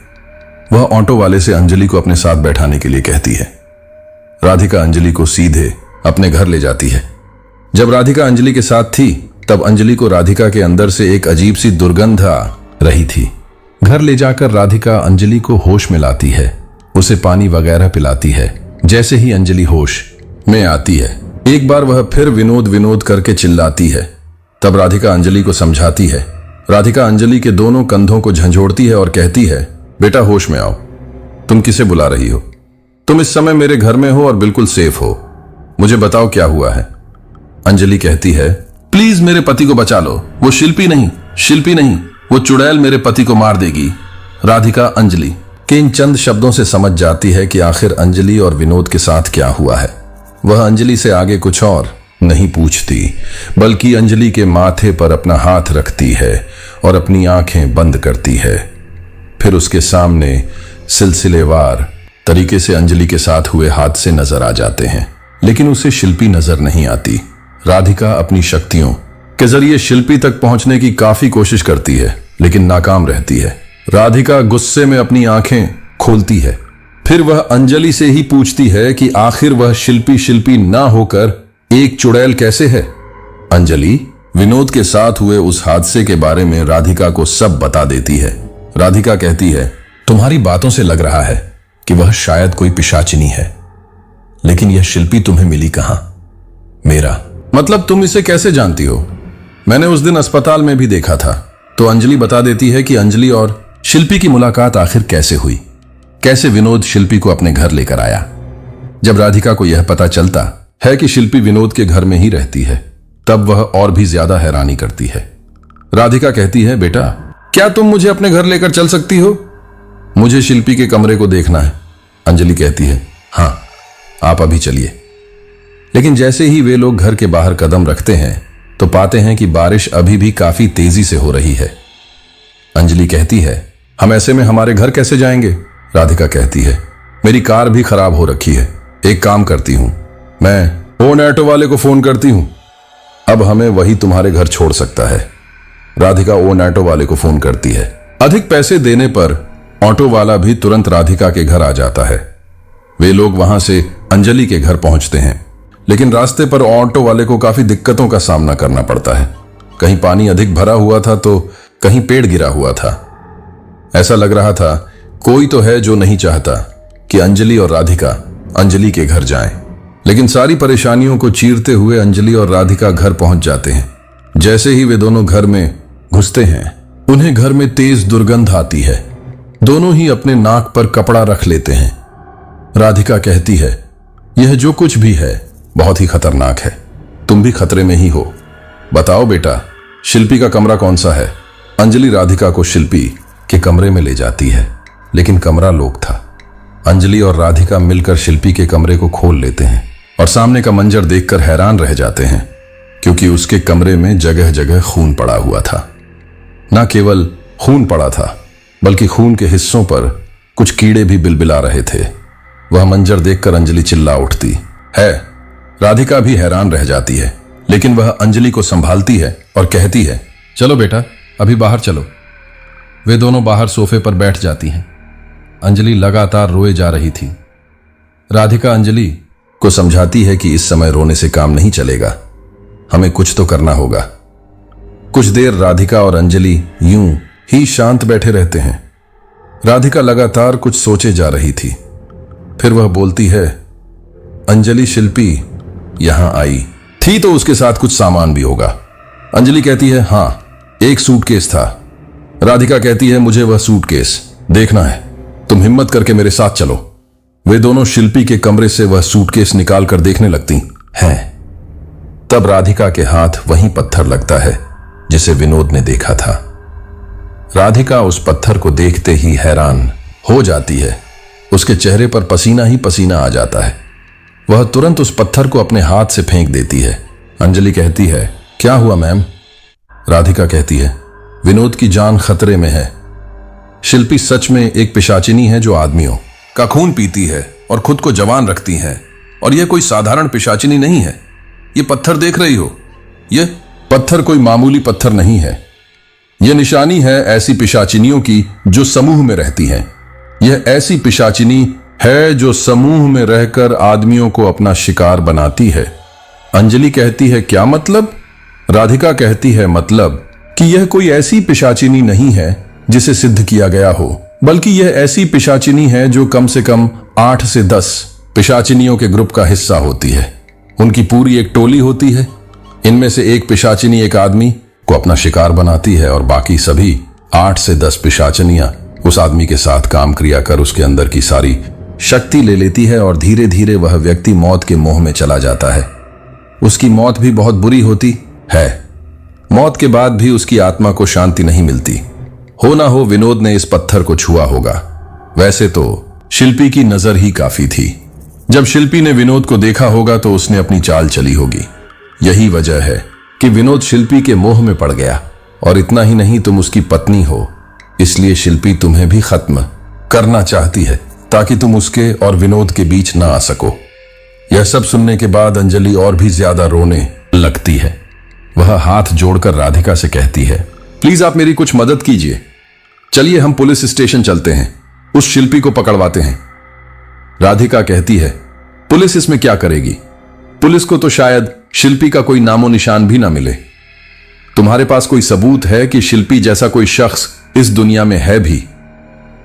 S1: वह ऑटो वाले से अंजलि को अपने साथ बैठाने के लिए कहती है। राधिका अंजलि को सीधे अपने घर ले जाती है। जब राधिका अंजलि के साथ थी, तब अंजलि को राधिका के अंदर से एक अजीब सी दुर्गंध आ रही थी। घर ले जाकर राधिका अंजलि को होश में लाती है, उसे पानी वगैरह पिलाती है। जैसे ही अंजलि होश में आती है, एक बार वह फिर विनोद विनोद करके चिल्लाती है। तब राधिका अंजलि को समझाती है। राधिका अंजलि के दोनों कंधों को झंझोड़ती है और कहती है, बेटा होश में आओ, तुम किसे बुला रही हो? तुम इस समय मेरे घर में हो और बिल्कुल सेफ हो। मुझे बताओ क्या हुआ है। अंजलि कहती है, प्लीज मेरे पति को बचा लो, वो शिल्पी नहीं, वो चुड़ैल मेरे पति को मार देगी। राधिका अंजलि के इन चंद शब्दों से समझ जाती है कि आखिर अंजलि और विनोद के साथ क्या हुआ है। वह अंजलि से आगे कुछ और नहीं पूछती, बल्कि अंजलि के माथे पर अपना हाथ रखती है और अपनी आंखें बंद करती है। फिर उसके सामने सिलसिलेवार तरीके से अंजलि के साथ हुए हादसे नजर आ जाते हैं, लेकिन उसे शिल्पी नजर नहीं आती। राधिका अपनी शक्तियों के जरिए शिल्पी तक पहुंचने की काफी कोशिश करती है, लेकिन नाकाम रहती है। राधिका गुस्से में अपनी आंखें खोलती है। फिर वह अंजलि से ही पूछती है कि आखिर वह शिल्पी ना होकर एक चुड़ैल कैसे है। अंजलि विनोद के साथ हुए उस हादसे के बारे में राधिका को सब बता देती है। राधिका कहती है, तुम्हारी बातों से लग रहा है कि वह शायद कोई पिशाचिनी है, लेकिन यह शिल्पी तुम्हें मिली कहां? मेरा मतलब तुम इसे कैसे जानती हो? मैंने उस दिन अस्पताल में भी देखा था। तो अंजलि बता देती है कि अंजलि और शिल्पी की मुलाकात आखिर कैसे हुई, कैसे विनोद शिल्पी को अपने घर लेकर आया। जब राधिका को यह पता चलता है कि शिल्पी विनोद के घर में ही रहती है, तब वह और भी ज्यादा हैरानी करती है। राधिका कहती है, बेटा क्या तुम मुझे अपने घर लेकर चल सकती हो? मुझे शिल्पी के कमरे को देखना है। अंजलि कहती है, हाँ आप अभी चलिए। लेकिन जैसे ही वे लोग घर के बाहर कदम रखते हैं, तो पाते हैं कि बारिश अभी भी काफी तेजी से हो रही है। अंजलि कहती है, हम ऐसे में हमारे घर कैसे जाएंगे? राधिका कहती है, मेरी कार भी खराब हो रखी है। एक काम करती हूं, मैं ओन ऑटो वाले को फोन करती हूं, अब हमें वही तुम्हारे घर छोड़ सकता है। राधिका ओन ऑटो वाले को फोन करती है। अधिक पैसे देने पर ऑटो वाला भी तुरंत राधिका के घर आ जाता है। वे लोग वहां से अंजलि के घर पहुंचते हैं, लेकिन रास्ते पर ऑटो वाले को काफी दिक्कतों का सामना करना पड़ता है। कहीं पानी अधिक भरा हुआ था तो कहीं पेड़ गिरा हुआ था। ऐसा लग रहा था कोई तो है जो नहीं चाहता कि अंजलि और राधिका अंजलि के घर जाएं। लेकिन सारी परेशानियों को चीरते हुए अंजलि और राधिका घर पहुंच जाते हैं। जैसे ही वे दोनों घर में घुसते हैं, उन्हें घर में तेज दुर्गंध आती है। दोनों ही अपने नाक पर कपड़ा रख लेते हैं। राधिका कहती है, यह जो कुछ भी है बहुत ही खतरनाक है, तुम भी खतरे में ही हो। बताओ बेटा, शिल्पी का कमरा कौन सा है? अंजलि राधिका को शिल्पी के कमरे में ले जाती है, लेकिन कमरा लॉक था। अंजलि और राधिका मिलकर शिल्पी के कमरे को खोल लेते हैं और सामने का मंजर देखकर हैरान रह जाते हैं। क्योंकि उसके कमरे में जगह जगह खून पड़ा हुआ था। न केवल खून पड़ा था, बल्कि खून के हिस्सों पर कुछ कीड़े भी बिलबिला रहे थे। वह मंजर देखकर अंजलि चिल्ला उठती है। राधिका भी हैरान रह जाती है, लेकिन वह अंजलि को संभालती है और कहती है, चलो बेटा, अभी बाहर चलो। वे दोनों बाहर सोफे पर बैठ जाती हैं। अंजलि लगातार रोए जा रही थी। राधिका अंजलि को समझाती है कि इस समय रोने से काम नहीं चलेगा, हमें कुछ तो करना होगा। कुछ देर राधिका और अंजलि यूं ही शांत बैठे रहते हैं। राधिका लगातार कुछ सोचे जा रही थी। फिर वह बोलती है, अंजलि, शिल्पी यहां आई थी तो उसके साथ कुछ सामान भी होगा। अंजलि कहती है, हाँ, एक सूटकेस था। राधिका कहती है, मुझे वह सूटकेस देखना है, तुम हिम्मत करके मेरे साथ चलो। वे दोनों शिल्पी के कमरे से वह सूटकेस निकाल कर देखने लगती हैं। तब राधिका के हाथ वहीं पत्थर लगता है जिसे विनोद ने देखा था। राधिका उस पत्थर को देखते ही हैरान हो जाती है। उसके चेहरे पर पसीना ही पसीना आ जाता है। वह तुरंत उस पत्थर को अपने हाथ से फेंक देती है। अंजलि कहती है, क्या हुआ मैम? राधिका कहती है, विनोद की जान खतरे में है। शिल्पी सच में एक पिशाचिनी है जो आदमियों का खून पीती है और खुद को जवान रखती है। और यह कोई साधारण पिशाचिनी नहीं है। ये पत्थर देख रही हो, यह पत्थर कोई मामूली पत्थर नहीं है। यह निशानी है ऐसी पिशाचिनियों की जो समूह में रहती हैं। यह ऐसी पिशाचिनी है जो समूह में रहकर आदमियों को अपना शिकार बनाती है। अंजलि कहती है, क्या मतलब? राधिका कहती है, मतलब कि यह कोई ऐसी पिशाचिनी नहीं है जिसे सिद्ध किया गया हो, बल्कि यह ऐसी पिशाचिनी है जो कम से कम 8 से 10 पिशाचिनियों के ग्रुप का हिस्सा होती है। उनकी पूरी एक टोली होती है। इनमें से एक पिशाचिनी एक आदमी को अपना शिकार बनाती है और बाकी सभी 8 से 10 पिशाचिनियां उस आदमी के साथ काम क्रिया कर उसके अंदर की सारी शक्ति ले लेती है और धीरे धीरे वह व्यक्ति मौत के मोह में चला जाता है। उसकी मौत भी बहुत बुरी होती है। मौत के बाद भी उसकी आत्मा को शांति नहीं मिलती। हो ना हो विनोद ने इस पत्थर को छुआ होगा। वैसे तो शिल्पी की नजर ही काफी थी। जब शिल्पी ने विनोद को देखा होगा तो उसने अपनी चाल चली होगी। यही वजह है कि विनोद शिल्पी के मोह में पड़ गया। और इतना ही नहीं, तुम उसकी पत्नी हो, इसलिए शिल्पी तुम्हें भी खत्म करना चाहती है ताकि तुम उसके और विनोद के बीच ना आ सको। यह सब सुनने के बाद अंजलि और भी ज्यादा रोने लगती है। वह हाथ जोड़कर राधिका से कहती है, प्लीज आप मेरी कुछ मदद कीजिए। चलिए हम पुलिस स्टेशन चलते हैं, उस शिल्पी को पकड़वाते हैं। राधिका कहती है, पुलिस इसमें क्या करेगी? पुलिस को तो शायद शिल्पी का कोई नामो निशान भी ना मिले। तुम्हारे पास कोई सबूत है कि शिल्पी जैसा कोई शख्स इस दुनिया में है भी?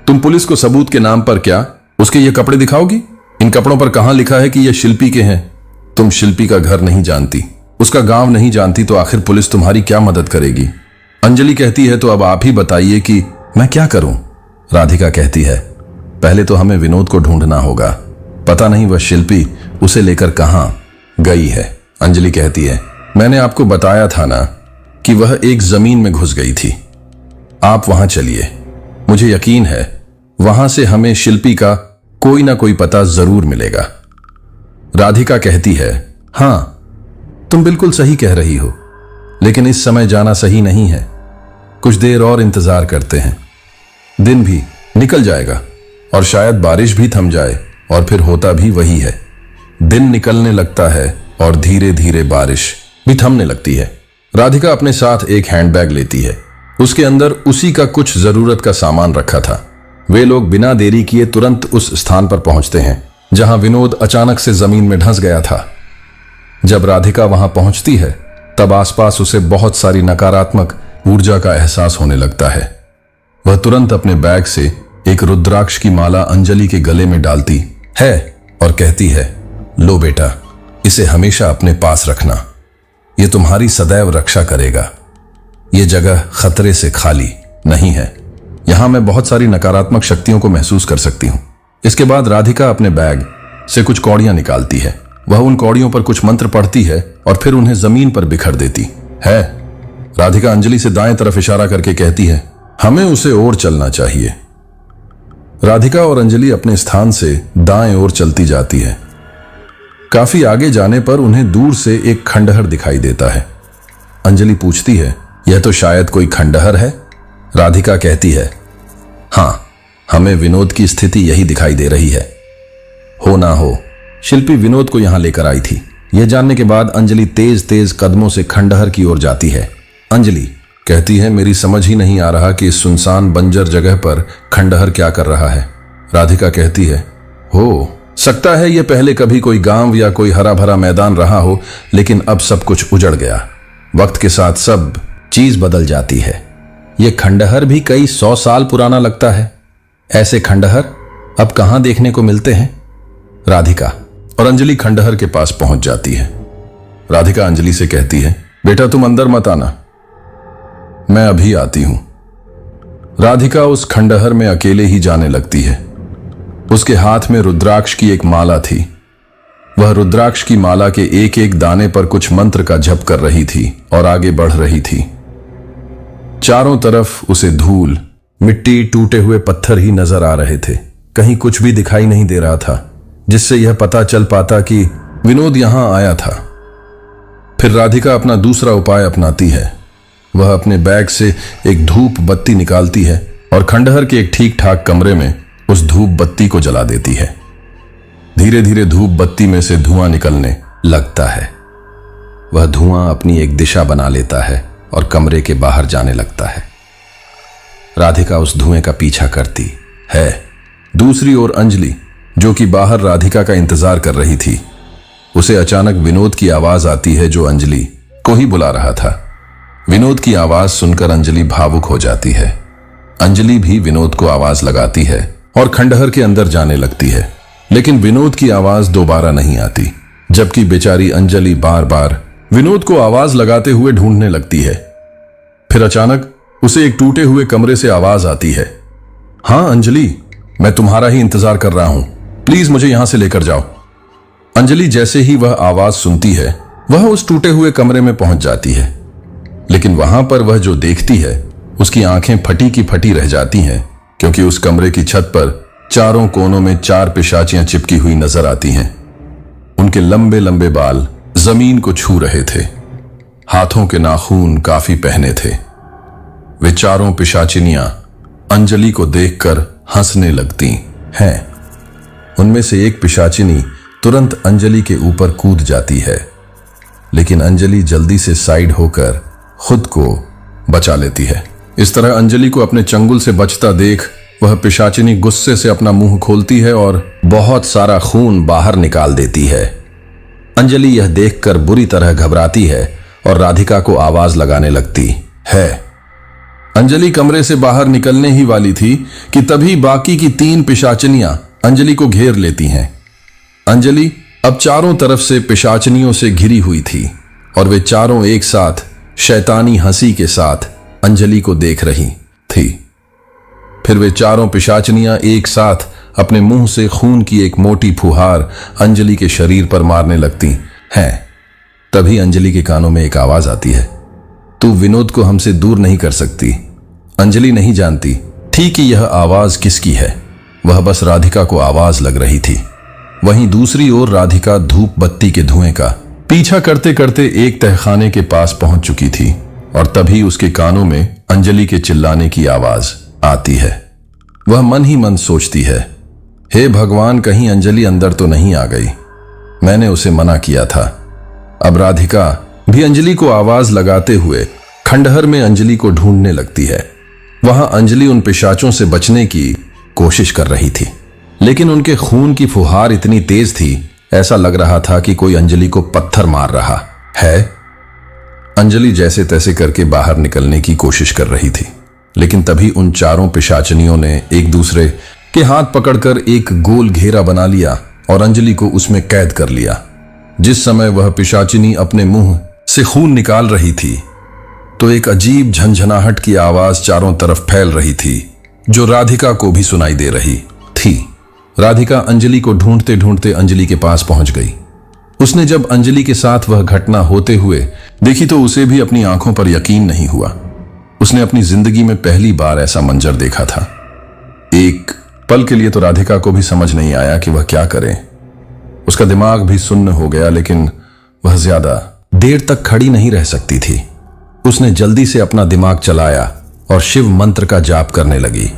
S1: तुम पुलिस को सबूत के नाम पर क्या उसके ये कपड़े दिखाओगी? इन कपड़ों पर कहां लिखा है कि ये शिल्पी के हैं? तुम शिल्पी का घर नहीं जानती, उसका गांव नहीं जानती, तो आखिर पुलिस तुम्हारी क्या मदद करेगी? अंजलि कहती है, तो अब आप ही बताइए कि मैं क्या करूं? राधिका कहती है, पहले तो हमें विनोद को ढूंढना होगा। पता नहीं वह शिल्पी उसे लेकर कहां गई है। अंजलि कहती है, मैंने आपको बताया था ना कि वह एक जमीन में घुस गई थी। आप वहां चलिए, मुझे यकीन है वहां से हमें शिल्पी का कोई ना कोई पता जरूर मिलेगा। राधिका कहती है, हां, तुम बिल्कुल सही कह रही हो, लेकिन इस समय जाना सही नहीं है। कुछ देर और इंतजार करते हैं। दिन भी निकल जाएगा और शायद बारिश भी थम जाए, और फिर होता भी वही है। दिन निकलने लगता है और धीरे धीरे बारिश भी थमने लगती है। राधिका अपने साथ एक हैंडबैग लेती है। उसके अंदर उसी का कुछ जरूरत का सामान रखा था। वे लोग बिना देरी किए तुरंत उस स्थान पर पहुंचते हैं जहां विनोद अचानक से जमीन में धंस गया था। जब राधिका वहां पहुंचती है तब आसपास उसे बहुत सारी नकारात्मक ऊर्जा का एहसास होने लगता है। वह तुरंत अपने बैग से एक रुद्राक्ष की माला अंजलि के गले में डालती है और कहती है, लो बेटा, इसे हमेशा अपने पास रखना, यह तुम्हारी सदैव रक्षा करेगा। यह जगह खतरे से खाली नहीं है। यहां मैं बहुत सारी नकारात्मक शक्तियों को महसूस कर सकती हूं। इसके बाद राधिका अपने बैग से कुछ कौड़ियां निकालती है। वह उन कौड़ियों पर कुछ मंत्र पढ़ती है और फिर उन्हें जमीन पर बिखर देती है। राधिका अंजलि से दाएं तरफ इशारा करके कहती है, हमें उसे ओर चलना चाहिए। राधिका और अंजलि अपने स्थान से दाएं ओर चलती जाती है। काफी आगे जाने पर उन्हें दूर से एक खंडहर दिखाई देता है। अंजलि पूछती है, यह तो शायद कोई खंडहर है। राधिका कहती है, हाँ, हमें विनोद की स्थिति यही दिखाई दे रही है। हो ना हो, शिल्पी विनोद को यहां लेकर आई थी। यह जानने के बाद अंजलि तेज तेज कदमों से खंडहर की ओर जाती है। अंजलि कहती है, मेरी समझ ही नहीं आ रहा कि इस सुनसान बंजर जगह पर खंडहर क्या कर रहा है। राधिका कहती है, हो सकता है यह पहले कभी कोई गांव या कोई हरा भरा मैदान रहा हो, लेकिन अब सब कुछ उजड़ गया। वक्त के साथ सब चीज बदल जाती है। यह खंडहर भी कई 100 साल पुराना लगता है। ऐसे खंडहर अब कहां देखने को मिलते हैं। राधिका और अंजलि खंडहर के पास पहुंच जाती है। राधिका अंजलि से कहती है, बेटा तुम अंदर मत आना, मैं अभी आती हूं। राधिका उस खंडहर में अकेले ही जाने लगती है। उसके हाथ में रुद्राक्ष की एक माला थी। वह रुद्राक्ष की माला के एक एक दाने पर कुछ मंत्र का जप कर रही थी और आगे बढ़ रही थी। चारों तरफ उसे धूल, मिट्टी, टूटे हुए पत्थर ही नजर आ रहे थे। कहीं कुछ भी दिखाई नहीं दे रहा था जिससे यह पता चल पाता कि विनोद यहां आया था। फिर राधिका अपना दूसरा उपाय अपनाती है। वह अपने बैग से एक धूप बत्ती निकालती है और खंडहर के एक ठीक ठाक कमरे में उस धूप बत्ती को जला देती है। धीरे धीरे धूप बत्ती में से धुआं निकलने लगता है। वह धुआं अपनी एक दिशा बना लेता है और कमरे के बाहर जाने लगता है। राधिका उस धुएं का पीछा करती है। दूसरी ओर अंजलि, जो कि बाहर राधिका का इंतजार कर रही थी, उसे अचानक विनोद की आवाज आती है जो अंजलि को ही बुला रहा था। विनोद की आवाज सुनकर अंजलि भावुक हो जाती है। अंजलि भी विनोद को आवाज लगाती है और खंडहर के अंदर जाने लगती है, लेकिन विनोद की आवाज दोबारा नहीं आती, जबकि बेचारी अंजलि बार बार विनोद को आवाज लगाते हुए ढूंढने लगती है। फिर अचानक उसे एक टूटे हुए कमरे से आवाज आती है, हाँ अंजलि, मैं तुम्हारा ही इंतजार कर रहा हूं, प्लीज मुझे यहां से लेकर जाओ। अंजलि जैसे ही वह आवाज सुनती है, वह उस टूटे हुए कमरे में पहुंच जाती है, लेकिन वहां पर वह जो देखती है, उसकी आंखें फटी की फटी रह जाती हैं, क्योंकि उस कमरे की छत पर चारों कोनों में 4 पिशाचियां चिपकी हुई नजर आती हैं। उनके लंबे लंबे बाल जमीन को छू रहे थे। हाथों के नाखून काफी पहने थे। वे चारों पिशाचिनियां अंजलि को देखकर हंसने लगती हैं। उनमें से एक पिशाचिनी तुरंत अंजलि के ऊपर कूद जाती है, लेकिन अंजलि जल्दी से साइड होकर खुद को बचा लेती है। इस तरह अंजलि को अपने चंगुल से बचता देख वह पिशाचिनी गुस्से से अपना मुंह खोलती है और बहुत सारा खून बाहर निकाल देती है। अंजलि यह देखकर बुरी तरह घबराती है और राधिका को आवाज लगाने लगती है। अंजलि कमरे से बाहर निकलने ही वाली थी कि तभी बाकी की 3 पिशाचिनियां अंजलि को घेर लेती हैं। अंजलि अब चारों तरफ से पिशाचिनियों से घिरी हुई थी और वे चारों एक साथ शैतानी हंसी के साथ अंजलि को देख रही थी। फिर वे चारों पिशाचिनियां एक साथ अपने मुंह से खून की एक मोटी फुहार अंजलि के शरीर पर मारने लगती हैं। तभी अंजलि के कानों में एक आवाज आती है, तू विनोद को हमसे दूर नहीं कर सकती। अंजलि नहीं जानती थी कि यह आवाज किसकी है। वह बस राधिका को आवाज लग रही थी। वहीं दूसरी ओर राधिका धूप बत्ती के धुएं का पीछा करते करते एक तहखाने के पास पहुंच चुकी थी और तभी उसके कानों में अंजलि के चिल्लाने की आवाज आती है। वह मन ही मन सोचती है, हे भगवान, कहीं अंजलि अंदर तो नहीं आ गई। मैंने उसे मना किया था। अब राधिका भी अंजलि को आवाज लगाते हुए खंडहर में अंजलि को ढूंढने लगती है। वहां अंजलि उन पिशाचों से बचने की कोशिश कर रही थी, लेकिन उनके खून की फुहार इतनी तेज थी, ऐसा लग रहा था कि कोई अंजलि को पत्थर मार रहा है। अंजलि जैसे तैसे करके बाहर निकलने की कोशिश कर रही थी, लेकिन तभी उन चारों पिशाचनियों ने एक दूसरे के हाथ पकड़कर एक गोल घेरा बना लिया और अंजलि को उसमें कैद कर लिया। जिस समय वह पिशाचिनी अपने मुंह से खून निकाल रही थी, तो एक अजीब झंझनाहट की आवाज चारों तरफ फैल रही थी, जो राधिका को भी सुनाई दे रही थी। राधिका अंजलि को ढूंढते ढूंढते अंजलि के पास पहुंच गई। उसने जब अंजलि के साथ वह घटना होते हुए देखी तो उसे भी अपनी आंखों पर यकीन नहीं हुआ। उसने अपनी जिंदगी में पहली बार ऐसा मंजर देखा था। एक पल के लिए तो राधिका को भी समझ नहीं आया कि वह क्या करे। उसका दिमाग भी सुन्न हो गया, लेकिन वह ज्यादा देर तक खड़ी नहीं रह सकती थी। उसने जल्दी से अपना दिमाग चलाया और शिव मंत्र का जाप करने लगी।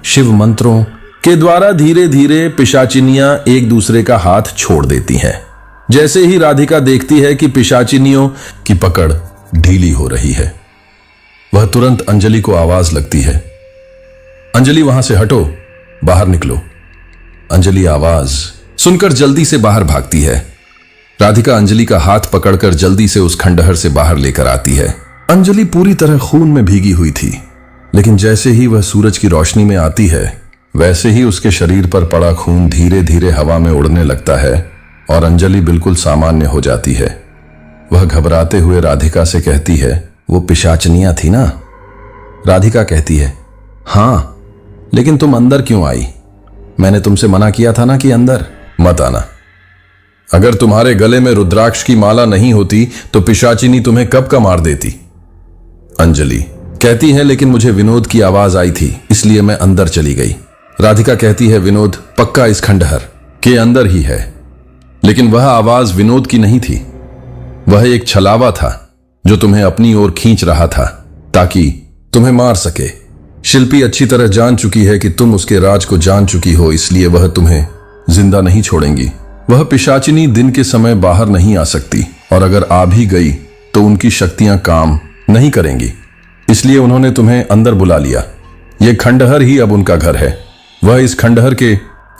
S1: शिव मंत्रों के द्वारा धीरे धीरे पिशाचिनियां एक दूसरे का हाथ छोड़ देती हैं। जैसे ही राधिका देखती है कि पिशाचिनियों की पकड़ ढीली हो रही है, वह तुरंत अंजलि को आवाज लगती है, अंजलि वहां से हटो, बाहर निकलो। अंजलि आवाज सुनकर जल्दी से बाहर भागती है। राधिका अंजलि का हाथ पकड़कर जल्दी से उस खंडहर से बाहर लेकर आती है। अंजलि पूरी तरह खून में भीगी हुई थी, लेकिन जैसे ही वह सूरज की रोशनी में आती है, वैसे ही उसके शरीर पर पड़ा खून धीरे धीरे हवा में उड़ने लगता है और अंजलि बिल्कुल सामान्य हो जाती है। वह घबराते हुए राधिका से कहती है, वो पिशाचनियां थी ना? राधिका कहती है, हाँ, लेकिन तुम अंदर क्यों आई? मैंने तुमसे मना किया था ना कि अंदर मत आना। अगर तुम्हारे गले में रुद्राक्ष की माला नहीं होती तो पिशाचिनी तुम्हें कब का मार देती। अंजलि कहती है, लेकिन मुझे विनोद की आवाज आई थी, इसलिए मैं अंदर चली गई। राधिका कहती है, विनोद पक्का इस खंडहर के अंदर ही है। लेकिन वह आवाज विनोद की नहीं थी, वह एक छलावा था जो तुम्हें अपनी ओर खींच रहा था ताकि तुम्हें मार सके। शिल्पी अच्छी तरह जान चुकी है कि तुम उसके राज को जान चुकी हो, इसलिए वह तुम्हें जिंदा नहीं छोड़ेंगी। वह पिशाचिनी दिन के समय बाहर नहीं आ सकती, और अगर आ भी गई तो उनकी शक्तियां काम नहीं करेंगी, इसलिए उन्होंने तुम्हें अंदर बुला लिया। यह खंडहर ही अब उनका घर है। वह इस खंडहर के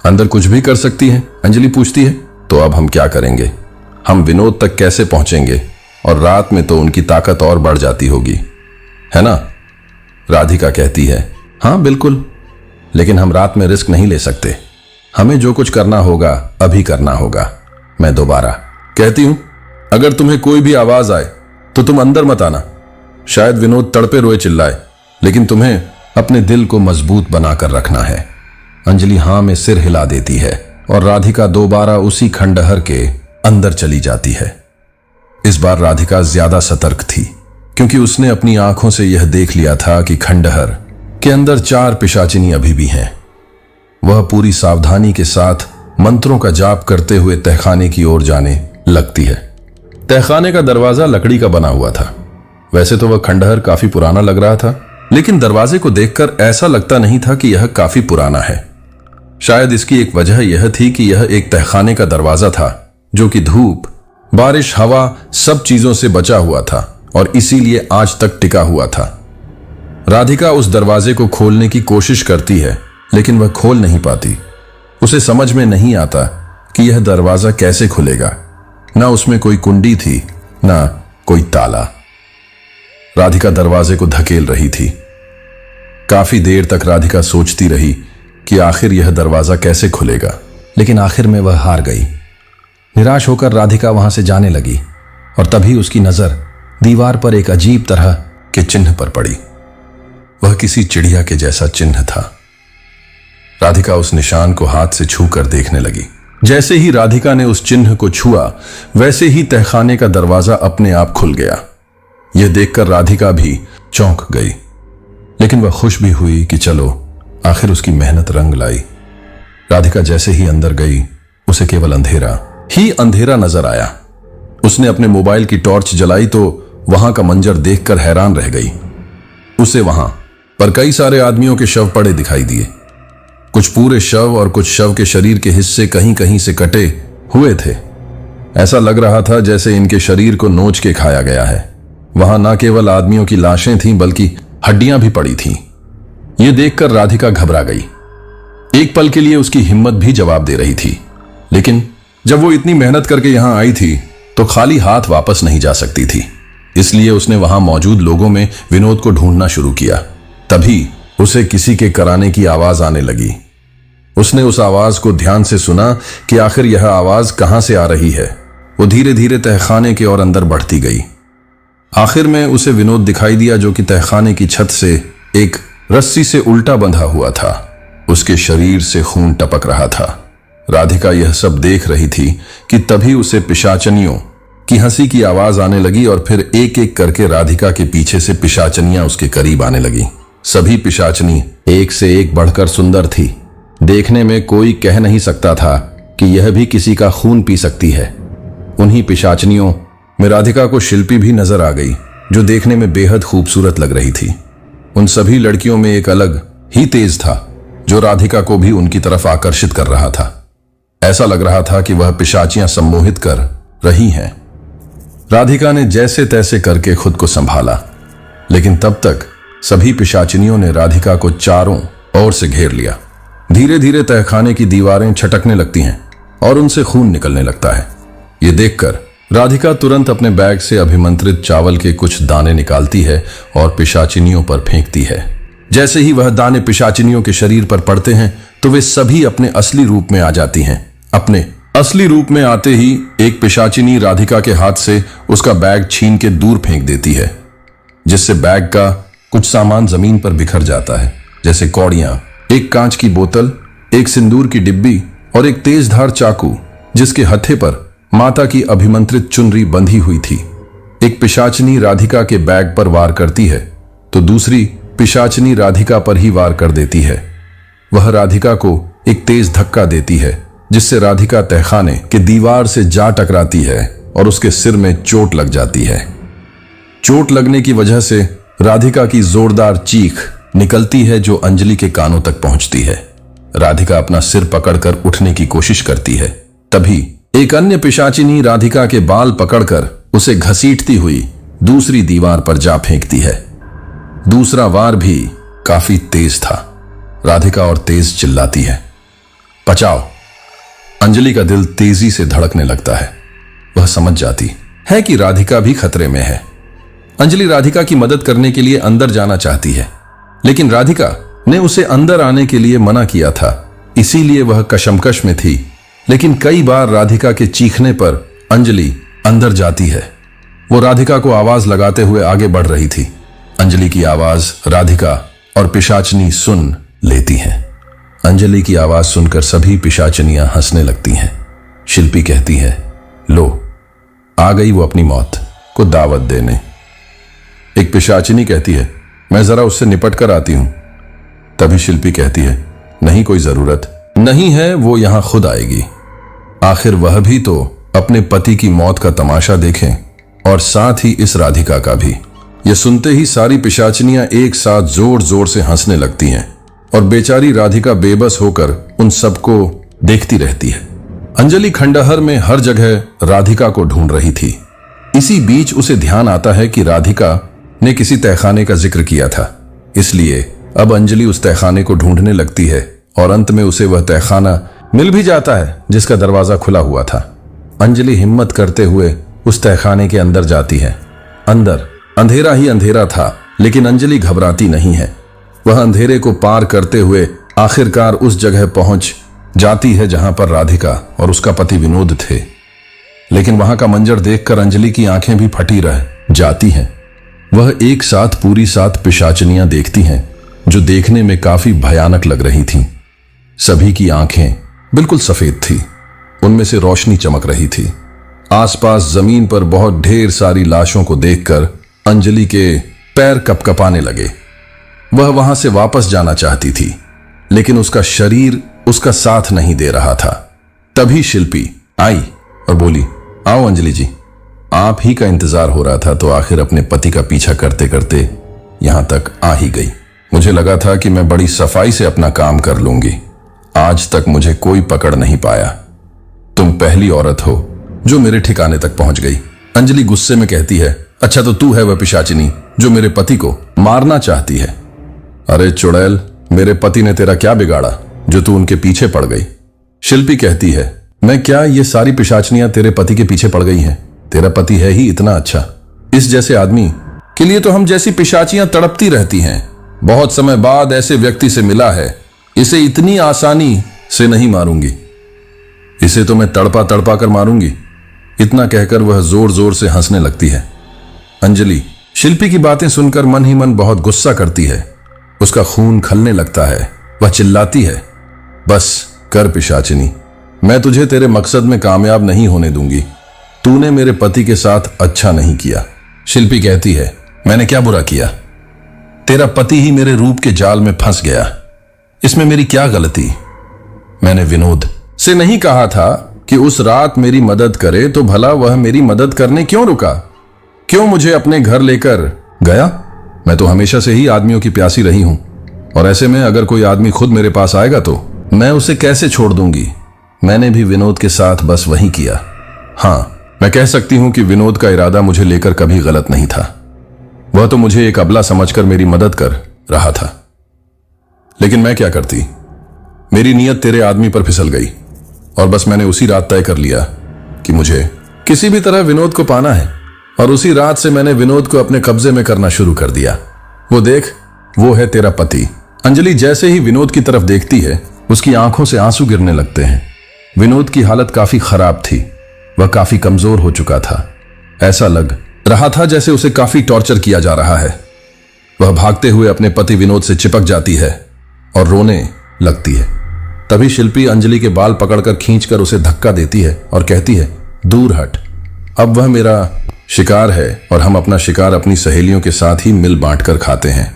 S1: अंदर कुछ भी कर सकती है। अंजलि पूछती है, तो अब हम क्या करेंगे? हम विनोद तक कैसे पहुंचेंगे? और रात में तो उनकी ताकत और बढ़ जाती होगी, है ना? राधिका कहती है, हाँ बिल्कुल, लेकिन हम रात में रिस्क नहीं ले सकते। हमें जो कुछ करना होगा अभी करना होगा। मैं दोबारा कहती हूं, अगर तुम्हें कोई भी आवाज आए तो तुम अंदर मत आना। शायद विनोद तड़पे रोए चिल्लाए, लेकिन तुम्हें अपने दिल को मजबूत बनाकर रखना है। अंजलि हाँ में सिर हिला देती है और राधिका दोबारा उसी खंडहर के अंदर चली जाती है। इस बार राधिका ज्यादा सतर्क थी, क्योंकि उसने अपनी आंखों से यह देख लिया था कि खंडहर के अंदर 4 पिशाचिनी अभी भी हैं। वह पूरी सावधानी के साथ मंत्रों का जाप करते हुए तहखाने की ओर जाने लगती है। तहखाने का दरवाजा लकड़ी का बना हुआ था। वैसे तो वह खंडहर काफी पुराना लग रहा था, लेकिन दरवाजे को देखकर ऐसा लगता नहीं था कि यह काफी पुराना है। शायद इसकी एक वजह यह थी कि यह एक तहखाने का दरवाजा था जो कि धूप, बारिश, हवा सब चीजों से बचा हुआ था और इसीलिए आज तक टिका हुआ था। राधिका उस दरवाजे को खोलने की कोशिश करती है, लेकिन वह खोल नहीं पाती। उसे समझ में नहीं आता कि यह दरवाजा कैसे खुलेगा। ना उसमें कोई कुंडी थी, ना कोई ताला। राधिका दरवाजे को धकेल रही थी। काफी देर तक राधिका सोचती रही कि आखिर यह दरवाजा कैसे खुलेगा, लेकिन आखिर में वह हार गई। निराश होकर राधिका वहां से जाने लगी और तभी उसकी नजर दीवार पर एक अजीब तरह के चिन्ह पर पड़ी। वह किसी चिड़िया के जैसा चिन्ह था। राधिका उस निशान को हाथ से छूकर देखने लगी। जैसे ही राधिका ने उस चिन्ह को छुआ, वैसे ही तहखाने का दरवाजा अपने आप खुल गया। यह देखकर राधिका भी चौंक गई, लेकिन वह खुश भी हुई कि चलो आखिर उसकी मेहनत रंग लाई। राधिका जैसे ही अंदर गई, उसे केवल अंधेरा ही अंधेरा नजर आया। उसने अपने मोबाइल की टॉर्च जलाई तो वहां का मंजर देखकर हैरान रह गई। उसे वहां पर कई सारे आदमियों के शव पड़े दिखाई दिए। कुछ पूरे शव और कुछ शव के शरीर के हिस्से कहीं कहीं से कटे हुए थे। ऐसा लग रहा था जैसे इनके शरीर को नोच के खाया गया है। वहां न केवल आदमियों की लाशें थीं, बल्कि हड्डियां भी पड़ी थीं। यह देखकर राधिका घबरा गई। एक पल के लिए उसकी हिम्मत भी जवाब दे रही थी, लेकिन जब वो इतनी मेहनत करके यहां आई थी तो खाली हाथ वापस नहीं जा सकती थी। इसलिए उसने वहां मौजूद लोगों में विनोद को ढूंढना शुरू किया। तभी उसे किसी के कराने की आवाज आने लगी। उसने उस आवाज को ध्यान से सुना कि आखिर यह आवाज कहां से आ रही है। वो धीरे धीरे तहखाने की ओर अंदर बढ़ती गई। आखिर में उसे विनोद दिखाई दिया, जो कि तहखाने की छत से एक रस्सी से उल्टा बंधा हुआ था। उसके शरीर से खून टपक रहा था। राधिका यह सब देख रही थी कि तभी उसे पिशाचनियों की हंसी की आवाज आने लगी और फिर एक एक करके राधिका के पीछे से पिशाचनियां उसके करीब आने लगी। सभी पिशाचनी एक से एक बढ़कर सुंदर थी। देखने में कोई कह नहीं सकता था कि यह भी किसी का खून पी सकती है। उन्हीं पिशाचनियों में राधिका को शिल्पी भी नजर आ गई, जो देखने में बेहद खूबसूरत लग रही थी। उन सभी लड़कियों में एक अलग ही तेज था जो राधिका को भी उनकी तरफ आकर्षित कर रहा था। ऐसा लग रहा था कि वह पिशाचियां सम्मोहित कर रही हैं। राधिका ने जैसे तैसे करके खुद को संभाला, लेकिन तब तक सभी पिशाचिनियों ने राधिका को चारों ओर से घेर लिया। धीरे धीरे तहखाने की दीवारें छटकने लगती हैं और उनसे खून निकलने लगता है। ये देखकर राधिका तुरंत अपने बैग से अभिमंत्रित चावल के कुछ दाने निकालती है और पिशाचिनियों पर फेंकती है। जैसे ही वह दाने पिशाचिनियों के शरीर पर पड़ते हैं तो वे सभी अपने असली रूप में आ जाती हैं। अपने असली रूप में आते ही एक पिशाचिनी राधिका के हाथ से उसका बैग छीन के दूर फेंक देती है, जिससे बैग का कुछ सामान जमीन पर बिखर जाता है, जैसे कौड़ियां, एक कांच की बोतल, एक सिंदूर की डिब्बी और एक तेजधार चाकू जिसके हत्थे पर माता की अभिमंत्रित चुनरी बंधी हुई थी। एक पिशाचनी राधिका के बैग पर वार करती है तो दूसरी पिशाचनी राधिका पर ही वार कर देती है। वह राधिका को एक तेज धक्का देती है, जिससे राधिका तहखाने के दीवार से जा टकराती है और उसके सिर में चोट लग जाती है। चोट लगने की वजह से राधिका की जोरदार चीख निकलती है जो अंजलि के कानों तक पहुंचती है। राधिका अपना सिर पकड़कर उठने की कोशिश करती है। तभी एक अन्य पिशाचिनी राधिका के बाल पकड़कर उसे घसीटती हुई दूसरी दीवार पर जा फेंकती है। दूसरा वार भी काफी तेज था। राधिका और तेज चिल्लाती है, बचाओ। अंजलि का दिल तेजी से धड़कने लगता है। वह समझ जाती है कि राधिका भी खतरे में है। अंजलि राधिका की मदद करने के लिए अंदर जाना चाहती है, लेकिन राधिका ने उसे अंदर आने के लिए मना किया था, इसीलिए वह कशमकश में थी। लेकिन कई बार राधिका के चीखने पर अंजलि अंदर जाती है। वो राधिका को आवाज लगाते हुए आगे बढ़ रही थी। अंजलि की आवाज राधिका और पिशाचनी सुन लेती हैं। अंजलि की आवाज सुनकर सभी पिशाचनियां हंसने लगती हैं। शिल्पी कहती है, लो, आ गई वो अपनी मौत को दावत देने। एक पिशाचिनी कहती है, मैं जरा उससे निपट कर आती हूं। तभी शिल्पी कहती है, नहीं, कोई जरूरत नहीं है, वो यहां खुद आएगी। आखिर वह भी तो अपने पति की मौत का तमाशा देखें, और साथ ही इस राधिका का भी। यह सुनते ही सारी पिशाचनियां एक साथ जोर जोर से हंसने लगती हैं और बेचारी राधिका बेबस होकर उन सबको देखती रहती है। अंजलि खंडहर में हर जगह राधिका को ढूंढ रही थी। इसी बीच उसे ध्यान आता है कि राधिका ने किसी तहखाने का जिक्र किया था, इसलिए अब अंजलि उस तहखाने को ढूंढने लगती है और अंत में उसे वह तहखाना मिल भी जाता है जिसका दरवाजा खुला हुआ था। अंजलि हिम्मत करते हुए उस तहखाने के अंदर जाती है। अंदर अंधेरा ही अंधेरा था, लेकिन अंजलि घबराती नहीं है। वह अंधेरे को पार करते हुए आखिरकार उस जगह पहुंच जाती है जहां पर राधिका और उसका पति विनोद थे। लेकिन वहां का मंजर देखकर अंजलि की आंखें भी फटी रह जाती हैं। वह एक साथ पूरी 7 पिशाचनियां देखती हैं, जो देखने में काफी भयानक लग रही थीं। सभी की आंखें बिल्कुल सफेद थी, उनमें से रोशनी चमक रही थी। आसपास जमीन पर बहुत ढेर सारी लाशों को देखकर अंजलि के पैर कपकपाने लगे। वह वहां से वापस जाना चाहती थी, लेकिन उसका शरीर उसका साथ नहीं दे रहा था। तभी शिल्पी आई और बोली, आओ अंजलि जी, आप ही का इंतजार हो रहा था, तो आखिर अपने पति का पीछा करते करते यहां तक आ ही गई। मुझे लगा था कि मैं बड़ी सफाई से अपना काम कर लूंगी। आज तक मुझे कोई पकड़ नहीं पाया। तुम पहली औरत हो जो मेरे ठिकाने तक पहुंच गई। अंजलि गुस्से में कहती है, अच्छा तो तू है वह पिशाचिनी जो मेरे पति को मारना चाहती है? अरे चुड़ैल, मेरे पति ने तेरा क्या बिगाड़ा जो तू उनके पीछे पड़ गई? शिल्पी कहती है, मैं क्या, ये सारी पिशाचनियां तेरे पति के पीछे पड़ गई हैं? तेरा पति है ही इतना अच्छा। इस जैसे आदमी के लिए तो हम जैसी पिशाचियां तड़पती रहती हैं। बहुत समय बाद ऐसे व्यक्ति से मिला है, इसे इतनी आसानी से नहीं मारूंगी। इसे तो मैं तड़पा तड़पा कर मारूंगी। इतना कहकर वह जोर जोर से हंसने लगती है। अंजलि शिल्पी की बातें सुनकर मन ही मन बहुत गुस्सा करती है। उसका खून खलने लगता है। वह चिल्लाती है, बस कर पिशाचिनी, मैं तुझे तेरे मकसद में कामयाब नहीं होने दूंगी। तूने मेरे पति के साथ अच्छा नहीं किया। शिल्पी कहती है, मैंने क्या बुरा किया? तेरा पति ही मेरे रूप के जाल में फंस गया, इसमें मेरी क्या गलती? मैंने विनोद से नहीं कहा था कि उस रात मेरी मदद करे, तो भला वह मेरी मदद करने क्यों रुका? क्यों मुझे अपने घर लेकर गया? मैं तो हमेशा से ही आदमियों की प्यासी रही हूं, और ऐसे में अगर कोई आदमी खुद मेरे पास आएगा तो मैं उसे कैसे छोड़ दूंगी? मैंने भी विनोद के साथ बस वही किया। हाँ, मैं कह सकती हूं कि विनोद का इरादा मुझे लेकर कभी गलत नहीं था। वह तो मुझे एक अबला समझकर मेरी मदद कर रहा था, लेकिन मैं क्या करती? मेरी नीयत तेरे आदमी पर फिसल गई, और बस मैंने उसी रात तय कर लिया कि मुझे किसी भी तरह विनोद को पाना है, और उसी रात से मैंने विनोद को अपने कब्जे में करना शुरू कर दिया। वो देख, वो है तेरा पति। अंजलि जैसे ही विनोद की तरफ देखती है, उसकी आंखों से आंसू गिरने लगते हैं। विनोद की हालत काफी खराब थी, वह काफी कमजोर हो चुका था। ऐसा लग रहा था जैसे उसे काफी टॉर्चर किया जा रहा है। वह भागते हुए अपने पति विनोद से चिपक जाती है और रोने लगती है। तभी शिल्पी अंजलि के बाल पकड़कर खींचकर उसे धक्का देती है और कहती है, दूर हट, अब वह मेरा शिकार है और हम अपना शिकार अपनी सहेलियों के साथ ही मिल बांटकर खाते हैं।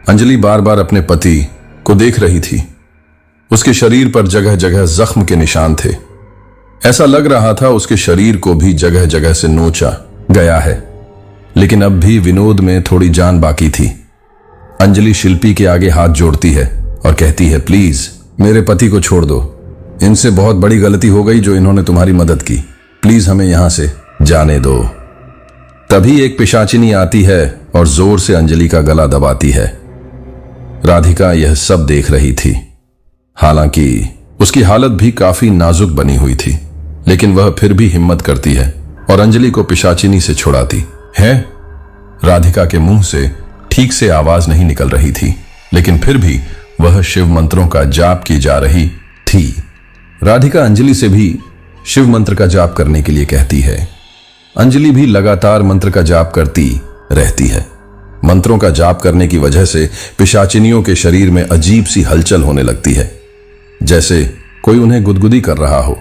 S1: अंजलि बार बार अपने पति को देख रही थी। उसके शरीर पर जगह जगह जख्म के निशान थे। ऐसा लग रहा था उसके शरीर को भी जगह जगह से नोचा गया है, लेकिन अब भी विनोद में थोड़ी जान बाकी थी। अंजलि शिल्पी के आगे हाथ जोड़ती है और कहती है, प्लीज मेरे पति को छोड़ दो। इनसे बहुत बड़ी गलती हो गई जो इन्होंने तुम्हारी मदद की। प्लीज हमें यहां से जाने दो। तभी एक पिशाचिनी आती है और जोर से अंजलि का गला दबाती है। राधिका यह सब देख रही थी। हालांकि उसकी हालत भी काफी नाजुक बनी हुई थी, लेकिन वह फिर भी हिम्मत करती है और अंजलि को पिशाचिनी से छुड़ाती है। राधिका के मुंह से ठीक से आवाज नहीं निकल रही थी, लेकिन फिर भी वह शिव मंत्रों का जाप की जा रही थी। राधिका अंजलि से भी शिव मंत्र का जाप करने के लिए कहती है। अंजलि भी लगातार मंत्र का जाप करती रहती है। मंत्रों का जाप करने की वजह से पिशाचिनियों के शरीर में अजीब सी हलचल होने लगती है, जैसे कोई उन्हें गुदगुदी कर रहा हो।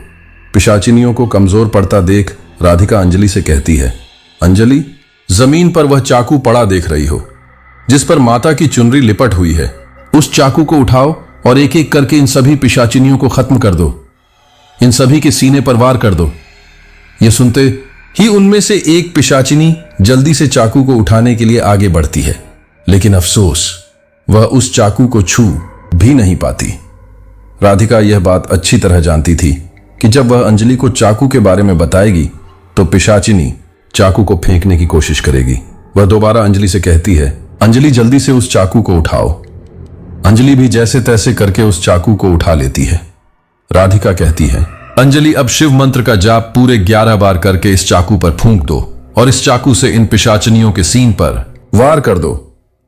S1: पिशाचिनियों को कमजोर पड़ता देख राधिका अंजलि से कहती है, अंजलि, जमीन पर वह चाकू पड़ा देख रही हो जिस पर माता की चुनरी लिपट हुई है। उस चाकू को उठाओ और एक एक करके इन सभी पिशाचिनियों को खत्म कर दो। इन सभी के सीने पर वार कर दो। यह सुनते ही उनमें से एक पिशाचिनी जल्दी से चाकू को उठाने के लिए आगे बढ़ती है, लेकिन अफसोस वह उस चाकू को छू भी नहीं पाती। राधिका यह बात अच्छी तरह जानती थी कि जब वह अंजलि को चाकू के बारे में बताएगी तो पिशाचिनी चाकू को फेंकने की कोशिश करेगी। वह दोबारा अंजलि से कहती है, अंजलि जल्दी से उस चाकू को उठाओ। अंजलि भी जैसे तैसे करके उस चाकू को उठा लेती है। राधिका कहती है, अंजलि अब शिव मंत्र का जाप पूरे 11 बार करके इस चाकू पर फूंक दो और इस चाकू से इन पिशाचनियों के सीन पर वार कर दो।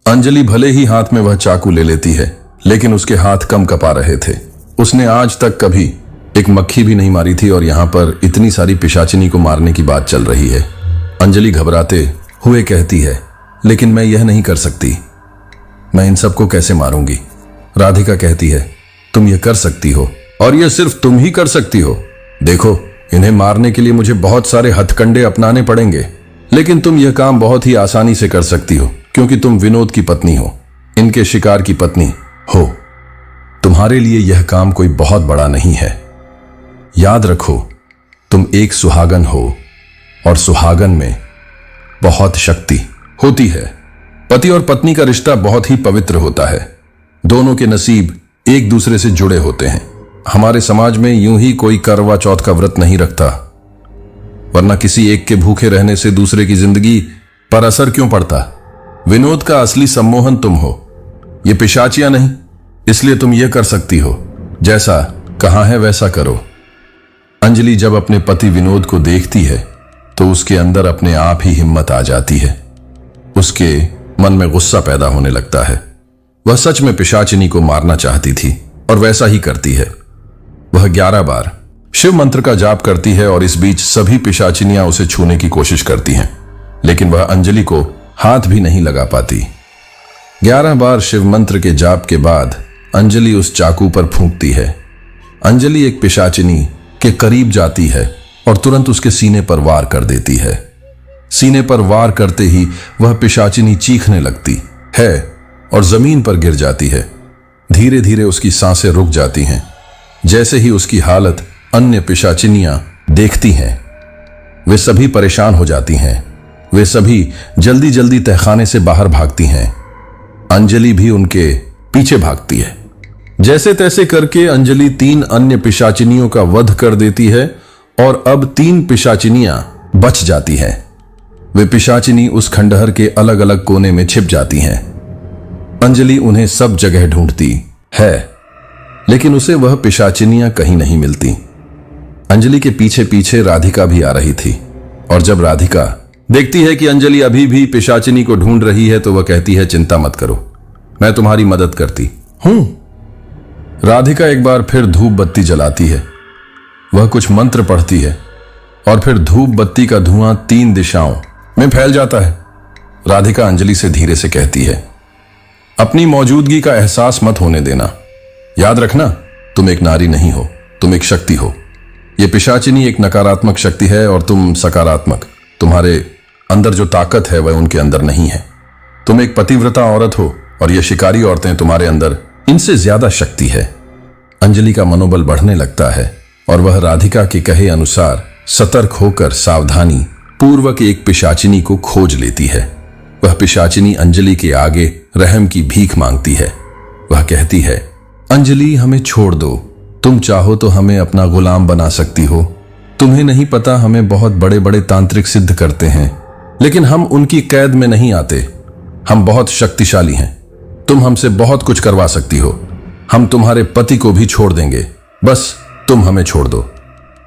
S1: अंजलि भले ही हाथ में वह चाकू ले लेती है, लेकिन उसके हाथ कम कपा रहे थे। उसने आज तक कभी एक मक्खी भी नहीं मारी थी और यहाँ पर इतनी सारी पिशाचिनी को मारने की बात चल रही है। अंजलि घबराते हुए कहती है, लेकिन मैं यह नहीं कर सकती, मैं इन सबको कैसे मारूंगी? राधिका कहती है, तुम यह कर सकती हो, और यह सिर्फ तुम ही कर सकती हो। देखो, इन्हें मारने के लिए मुझे बहुत सारे हथकंडे अपनाने पड़ेंगे, लेकिन तुम यह काम बहुत ही आसानी से कर सकती हो, क्योंकि तुम विनोद की पत्नी हो, इनके शिकार की पत्नी हो। तुम्हारे लिए यह काम कोई बहुत बड़ा नहीं है। याद रखो, तुम एक सुहागन हो और सुहागन में बहुत शक्ति होती है। पति और पत्नी का रिश्ता बहुत ही पवित्र होता है। दोनों के नसीब एक दूसरे से जुड़े होते हैं। हमारे समाज में यूं ही कोई करवा चौथ का व्रत नहीं रखता, वरना किसी एक के भूखे रहने से दूसरे की जिंदगी पर असर क्यों पड़ता? विनोद का असली सम्मोहन तुम हो, ये पिशाचियां नहीं, इसलिए तुम ये कर सकती हो। जैसा कहा है वैसा करो। अंजलि जब अपने पति विनोद को देखती है तो उसके अंदर अपने आप ही हिम्मत आ जाती है। उसके मन में गुस्सा पैदा होने लगता है। वह सच में पिशाचिनी को मारना चाहती थी और वैसा ही करती है। वह 11 बार शिव मंत्र का जाप करती है और इस बीच सभी पिशाचिनियां उसे छूने की कोशिश करती हैं, लेकिन वह अंजलि को हाथ भी नहीं लगा पाती। 11 बार शिव मंत्र के जाप के बाद अंजलि उस चाकू पर फूंकती है। अंजलि एक पिशाचिनी के करीब जाती है और तुरंत उसके सीने पर वार कर देती है। सीने पर वार करते ही वह पिशाचिनी चीखने लगती है और जमीन पर गिर जाती है। धीरे धीरे उसकी सांसें रुक जाती हैं। जैसे ही उसकी हालत अन्य पिशाचिनियां देखती हैं, वे सभी परेशान हो जाती हैं। वे सभी जल्दी जल्दी तहखाने से बाहर भागती हैं। अंजलि भी उनके पीछे भागती है। जैसे तैसे करके अंजलि 3 अन्य पिशाचिनियों का वध कर देती है और अब 3 पिशाचिनियां बच जाती हैं। वे पिशाचिनी उस खंडहर के अलग अलग कोने में छिप जाती हैं। अंजलि उन्हें सब जगह ढूंढती है, लेकिन उसे वह पिशाचिनियां कहीं नहीं मिलती। अंजलि के पीछे पीछे राधिका भी आ रही थी, और जब राधिका देखती है कि अंजलि अभी भी पिशाचिनी को ढूंढ रही है तो वह कहती है, चिंता मत करो, मैं तुम्हारी मदद करती हूं। राधिका एक बार फिर धूप बत्ती जलाती है। वह कुछ मंत्र पढ़ती है और फिर धूप बत्ती का धुआं 3 दिशाओं में फैल जाता है। राधिका अंजलि से धीरे से कहती है, अपनी मौजूदगी का एहसास मत होने देना। याद रखना, तुम एक नारी नहीं हो, तुम एक शक्ति हो। यह पिशाचिनी एक नकारात्मक शक्ति है और तुम सकारात्मक। तुम्हारे अंदर जो ताकत है वह उनके अंदर नहीं है। तुम एक पतिव्रता औरत हो और ये शिकारी औरतें तुम्हारे अंदर, इनसे ज्यादा शक्ति है। अंजलि का मनोबल बढ़ने लगता है और वह राधिका के कहे अनुसार सतर्क होकर सावधानी पूर्वक एक पिशाचिनी को खोज लेती है। वह पिशाचिनी अंजलि के आगे रहम की भीख मांगती है। वह कहती है, अंजलि हमें छोड़ दो, तुम चाहो तो हमें अपना गुलाम बना सकती हो। तुम्हें नहीं पता हमें बहुत बड़े बड़े तांत्रिक सिद्ध करते हैं, लेकिन हम उनकी कैद में नहीं आते। हम बहुत शक्तिशाली हैं, तुम हमसे बहुत कुछ करवा सकती हो। हम तुम्हारे पति को भी छोड़ देंगे, बस तुम हमें छोड़ दो।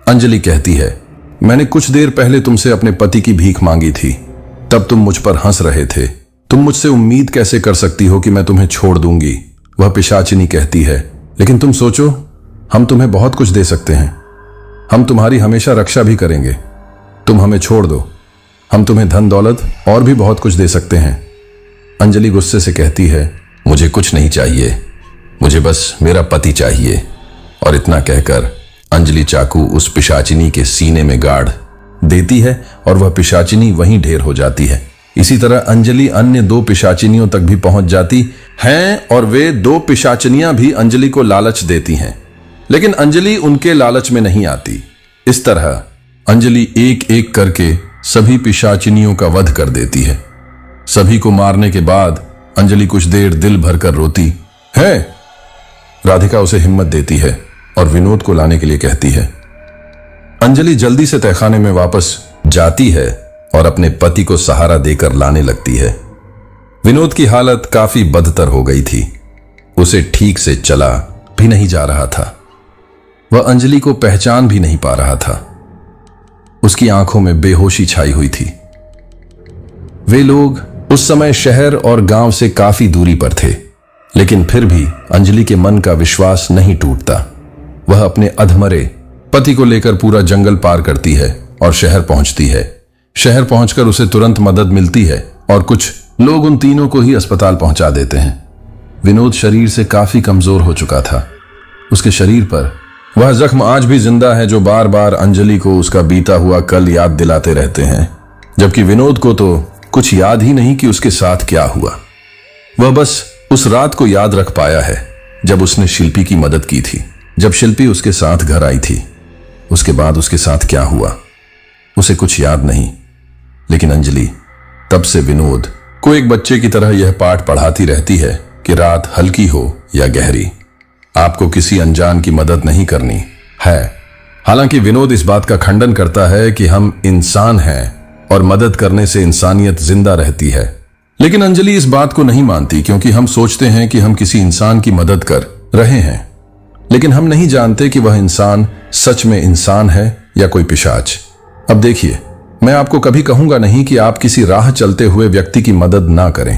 S1: अंजलि कहती है, मैंने कुछ देर पहले तुमसे अपने पति की भीख मांगी थी, तब तुम मुझ पर हंस रहे थे। तुम मुझसे उम्मीद कैसे कर सकती हो कि मैं तुम्हें छोड़ दूंगी। वह पिशाचिनी कहती है, लेकिन तुम सोचो, हम तुम्हें बहुत कुछ दे सकते हैं। हम तुम्हारी हमेशा रक्षा भी करेंगे। तुम हमें छोड़ दो, हम तुम्हें धन दौलत और भी बहुत कुछ दे सकते हैं। अंजलि गुस्से से कहती है, मुझे कुछ नहीं चाहिए, मुझे बस मेरा पति चाहिए। और इतना कहकर अंजलि चाकू उस पिशाचिनी के सीने में गाड़ देती है और वह पिशाचिनी वहीं ढेर हो जाती है। इसी तरह अंजलि अन्य 2 पिशाचिनियों तक भी पहुंच जाती हैं और वे 2 पिशाचिनियां भी अंजलि को लालच देती हैं, लेकिन अंजलि उनके लालच में नहीं आती। इस तरह अंजलि एक एक करके सभी पिशाचिनियों का वध कर देती है। सभी को मारने के बाद अंजलि कुछ देर दिल भरकर रोती है। राधिका उसे हिम्मत देती है और विनोद को लाने के लिए कहती है। अंजलि जल्दी से तहखाने में वापस जाती है और अपने पति को सहारा देकर लाने लगती है। विनोद की हालत काफी बदतर हो गई थी। उसे ठीक से चला भी नहीं जा रहा था। वह अंजलि को पहचान भी नहीं पा रहा था। उसकी आंखों में बेहोशी छाई हुई थी। वे लोग उस समय शहर और गांव से काफी दूरी पर थे, लेकिन फिर भी अंजलि के मन का विश्वास नहीं टूटता। वह अपने अधमरे पति को लेकर पूरा जंगल पार करती है और शहर पहुंचती है। शहर पहुंचकर उसे तुरंत मदद मिलती है और कुछ लोग उन तीनों को ही अस्पताल पहुंचा देते हैं। विनोद शरीर से काफी कमजोर हो चुका था। उसके शरीर पर वह जख्म आज भी जिंदा है जो बार बार अंजलि को उसका बीता हुआ कल याद दिलाते रहते हैं, जबकि विनोद को तो कुछ याद ही नहीं कि उसके साथ क्या हुआ। वह बस उस रात को याद रख पाया है जब उसने शिल्पी की मदद की थी, जब शिल्पी उसके साथ घर आई थी। उसके बाद उसके साथ क्या हुआ उसे कुछ याद नहीं, लेकिन अंजलि तब से विनोद को एक बच्चे की तरह यह पाठ पढ़ाती रहती है कि रात हल्की हो या गहरी, आपको किसी अनजान की मदद नहीं करनी है। हालांकि विनोद इस बात का खंडन करता है कि हम इंसान हैं और मदद करने से इंसानियत जिंदा रहती है, लेकिन अंजलि इस बात को नहीं मानती क्योंकि हम सोचते हैं कि हम किसी इंसान की मदद कर रहे हैं, लेकिन हम नहीं जानते कि वह इंसान सच में इंसान है या कोई पिशाच। अब देखिए, मैं आपको कभी कहूंगा नहीं कि आप किसी राह चलते हुए व्यक्ति की मदद ना करें।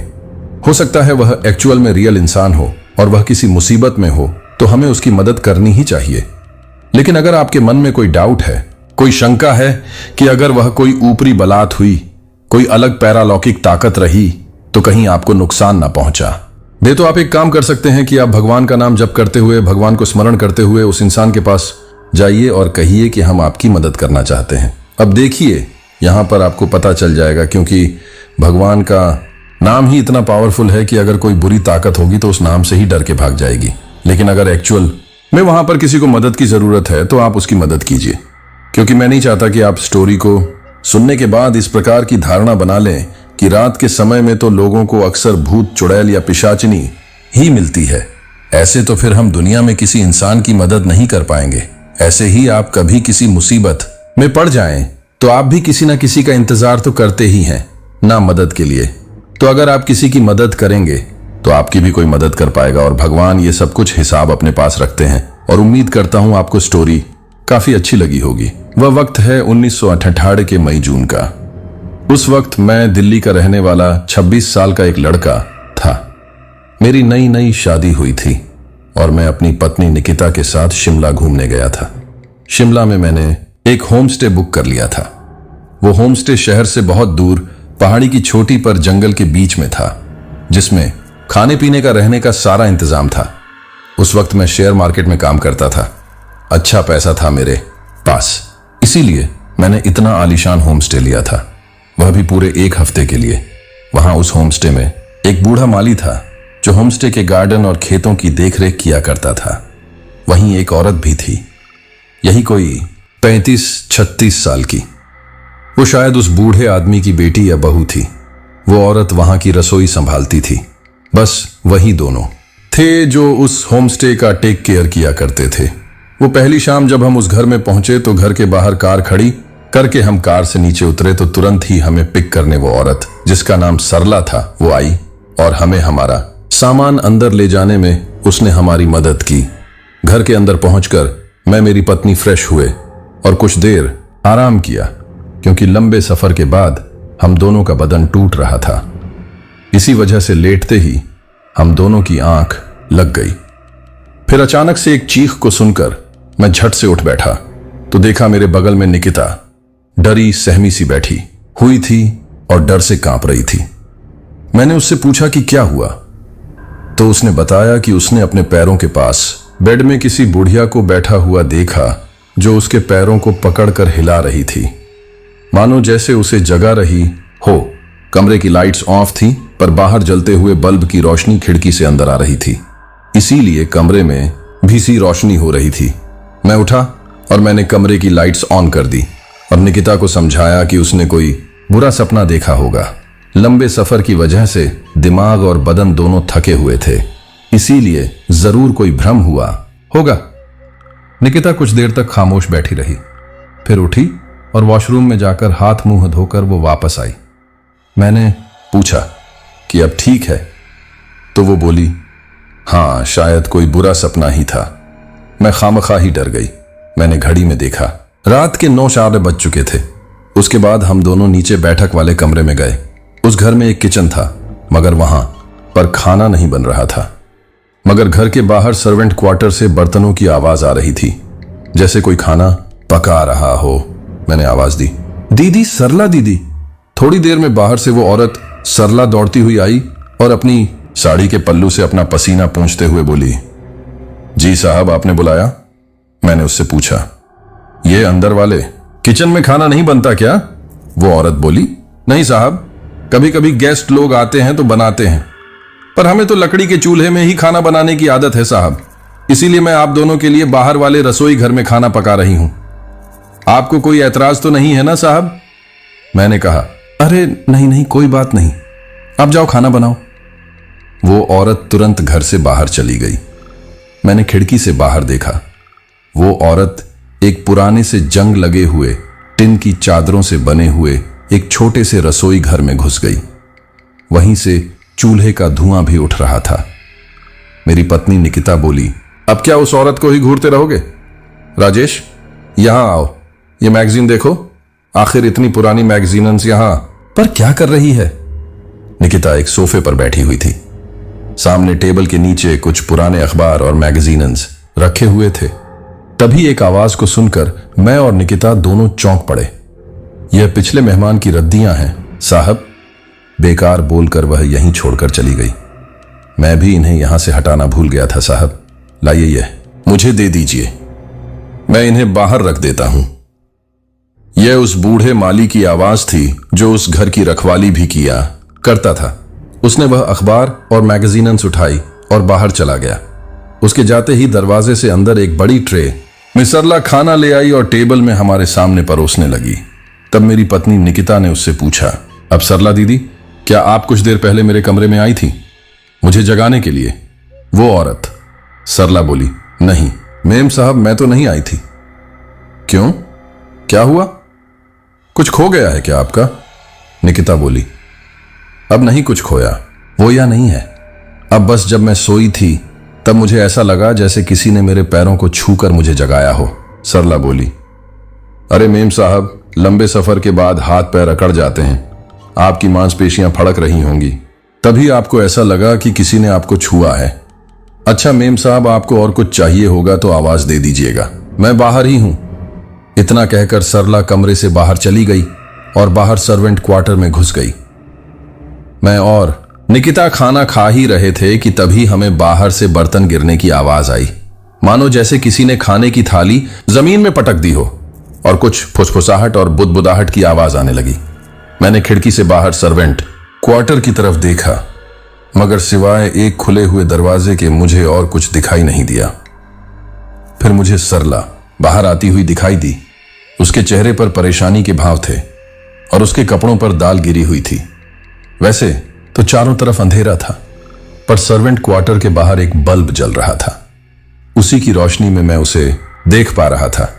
S1: हो सकता है वह एक्चुअल में रियल इंसान हो और वह किसी मुसीबत में हो तो हमें उसकी मदद करनी ही चाहिए। लेकिन अगर आपके मन में कोई डाउट है, कोई शंका है कि अगर वह कोई ऊपरी बलात हुई, कोई अलग पैरालौकिक ताकत रही तो कहीं आपको नुकसान ना पहुंचा दे, तो आप एक काम कर सकते हैं कि आप भगवान का नाम जप करते हुए, भगवान को स्मरण करते हुए उस इंसान के पास जाइए और कहिए कि हम आपकी मदद करना चाहते हैं। अब देखिए, यहां पर आपको पता चल जाएगा, क्योंकि भगवान का नाम ही इतना पावरफुल है कि अगर कोई बुरी ताकत होगी तो उस नाम से ही डर के भाग जाएगी। लेकिन अगर एक्चुअल मैं वहां पर किसी को मदद की जरूरत है तो आप उसकी मदद कीजिए, क्योंकि मैं नहीं चाहता कि आप स्टोरी को सुनने के बाद इस प्रकार की धारणा बना लें कि रात के समय में तो लोगों को अक्सर भूत, चुड़ैल या पिशाचनी ही मिलती है। ऐसे तो फिर हम दुनिया में किसी इंसान की मदद नहीं कर पाएंगे। ऐसे ही आप कभी किसी मुसीबत में पड़ जाएं तो आप भी किसी ना किसी का इंतजार तो करते ही हैं ना मदद के लिए। तो अगर आप किसी की मदद करेंगे तो आपकी भी कोई मदद कर पाएगा, और भगवान ये सब कुछ हिसाब अपने पास रखते हैं। और उम्मीद करता हूं आपको स्टोरी काफी अच्छी लगी होगी। वह वक्त है 1968 के मई जून का। उस वक्त मैं दिल्ली का रहने वाला 26 साल का एक लड़का था। मेरी नई नई शादी हुई थी और मैं अपनी पत्नी निकिता के साथ शिमला घूमने गया था। शिमला में मैंने एक होम स्टे बुक कर लिया था। वो होम स्टे शहर से बहुत दूर पहाड़ी की छोटी पर जंगल के बीच में था, जिसमें खाने पीने का, रहने का सारा इंतजाम था। उस वक्त मैं शेयर मार्केट में काम करता था। अच्छा पैसा था मेरे पास, इसीलिए मैंने इतना आलीशान होम स्टे लिया था, वह भी पूरे 1 हफ्ते के लिए। वहां उस होम स्टे में एक बूढ़ा माली था जो होम स्टे के गार्डन और खेतों की देखरेख किया करता था। वहीं एक औरत भी थी, यही कोई 35-36 साल की। वो शायद उस बूढ़े आदमी की बेटी या बहू थी। वो औरत वहां की रसोई संभालती थी। बस वही दोनों थे जो उस होम स्टे का टेक केयर किया करते थे। वो पहली शाम जब हम उस घर में पहुंचे तो घर के बाहर कार खड़ी करके हम कार से नीचे उतरे तो तुरंत ही हमें पिक करने वो औरत, जिसका नाम सरला था, वो आई और हमें हमारा सामान अंदर ले जाने में उसने हमारी मदद की। घर के अंदर पहुंचकर मैं, मेरी पत्नी फ्रेश हुए और कुछ देर आराम किया, क्योंकि लंबे सफर के बाद हम दोनों का बदन टूट रहा था। इसी वजह से लेटते ही हम दोनों की आंख लग गई। फिर अचानक से एक चीख को सुनकर मैं झट से उठ बैठा तो देखा मेरे बगल में निकिता डरी सहमी सी बैठी हुई थी और डर से कांप रही थी। मैंने उससे पूछा कि क्या हुआ, तो उसने बताया कि उसने अपने पैरों के पास बेड में किसी बुढ़िया को बैठा हुआ देखा जो उसके पैरों को पकड़कर हिला रही थी, मानो जैसे उसे जगा रही हो। कमरे की लाइट्स ऑफ थी, पर बाहर जलते हुए बल्ब की रोशनी खिड़की से अंदर आ रही थी, इसीलिए कमरे में भी सी रोशनी हो रही थी। मैं उठा और मैंने कमरे की लाइट्स ऑन कर दी और निकिता को समझाया कि उसने कोई बुरा सपना देखा होगा। लंबे सफर की वजह से दिमाग और बदन दोनों थके हुए थे, इसीलिए जरूर कोई भ्रम हुआ होगा। निकिता कुछ देर तक खामोश बैठी रही, फिर उठी और वॉशरूम में जाकर हाथ मुंह धोकर वो वापस आई। मैंने पूछा कि अब ठीक है, तो वो बोली, हाँ शायद कोई बुरा सपना ही था। मैं खामखा ही डर गई। मैंने घड़ी में देखा, रात के 9 बज चुके थे। उसके बाद हम दोनों नीचे बैठक वाले कमरे में गए। उस घर में एक किचन था, मगर वहां पर खाना नहीं बन रहा था। मगर घर के बाहर सर्वेंट क्वार्टर से बर्तनों की आवाज आ रही थी, जैसे कोई खाना पका रहा हो। मैंने आवाज दी, दीदी, सरला दीदी। थोड़ी देर में बाहर से वो औरत सरला दौड़ती हुई आई और अपनी साड़ी के पल्लू से अपना पसीना पोंछते हुए बोली, जी साहब, आपने बुलाया? मैंने उससे पूछा, ये अंदर वाले किचन में खाना नहीं बनता क्या? वो औरत बोली, नहीं साहब, कभी कभी गेस्ट लोग आते हैं तो बनाते हैं, पर हमें तो लकड़ी के चूल्हे में ही खाना बनाने की आदत है साहब, इसीलिए मैं आप दोनों के लिए बाहर वाले रसोई घर में खाना पका रही हूं। आपको कोई ऐतराज तो नहीं है ना साहब? मैंने कहा, अरे नहीं नहीं, कोई बात नहीं, आप जाओ खाना बनाओ। वो औरत तुरंत घर से बाहर चली गई। मैंने खिड़की से बाहर देखा। वो औरत एक पुराने से जंग लगे हुए टिन की चादरों से बने हुए एक छोटे से रसोई घर में घुस गई। वहीं से चूल्हे का धुआं भी उठ रहा था। मेरी पत्नी निकिता बोली, अब क्या उस औरत को ही घूरते रहोगे? राजेश, यहां आओ, ये मैगजीन देखो। आखिर इतनी पुरानी मैगजीन्स यहां पर क्या कर रही है? निकिता एक सोफे पर बैठी हुई थी। सामने टेबल के नीचे कुछ पुराने अखबार और मैगजीन्स रखे हुए थे। तभी एक आवाज को सुनकर मैं और निकिता दोनों चौंक पड़े। यह पिछले मेहमान की रद्दियां हैं साहब। बेकार बोलकर वह यहीं छोड़कर चली गई। मैं भी इन्हें यहां से हटाना भूल गया था साहब। लाइए, यह मुझे दे दीजिए, मैं इन्हें बाहर रख देता हूं। यह उस बूढ़े माली की आवाज थी जो उस घर की रखवाली भी किया करता था। उसने वह अखबार और मैगजीन्स उठाई और बाहर चला गया। उसके जाते ही दरवाजे से अंदर एक बड़ी ट्रे में सरला खाना ले आई और टेबल में हमारे सामने परोसने लगी। तब मेरी पत्नी निकिता ने उससे पूछा, अब सरला दीदी, क्या आप कुछ देर पहले मेरे कमरे में आई थी मुझे जगाने के लिए? वो औरत। सरला बोली, नहीं मेम साहब, मैं तो नहीं आई थी। क्यों, क्या हुआ? कुछ खो गया है क्या आपका? निकिता बोली, अब नहीं कुछ खोया, वो या नहीं है। अब बस जब मैं सोई थी तब मुझे ऐसा लगा जैसे किसी ने मेरे पैरों को छूकर मुझे जगाया हो। सरला बोली, अरे मेम साहब, लंबे सफर के बाद हाथ पैर अकड़ जाते हैं, आपकी मांसपेशियां फड़क रही होंगी, तभी आपको ऐसा लगा कि किसी ने आपको छुआ है। अच्छा मेम साहब, आपको और कुछ चाहिए होगा तो आवाज दे दीजिएगा, मैं बाहर ही हूं। इतना कहकर सरला कमरे से बाहर चली गई और बाहर सर्वेंट क्वार्टर में घुस गई। मैं और निकिता खाना खा ही रहे थे कि तभी हमें बाहर से बर्तन गिरने की आवाज आई, मानो जैसे किसी ने खाने की थाली जमीन में पटक दी हो, और कुछ फुसफुसाहट और बुदबुदाहट की आवाज आने लगी। मैंने खिड़की से बाहर सर्वेंट क्वार्टर की तरफ देखा, मगर सिवाय एक खुले हुए दरवाजे के मुझे और कुछ दिखाई नहीं दिया। फिर मुझे सरला बाहर आती हुई दिखाई दी। उसके चेहरे पर परेशानी के भाव थे और उसके कपड़ों पर दाल गिरी हुई थी। वैसे तो चारों तरफ अंधेरा था, पर सर्वेंट क्वार्टर के बाहर एक बल्ब जल रहा था। उसी की रोशनी में मैं उसे देख पा रहा था।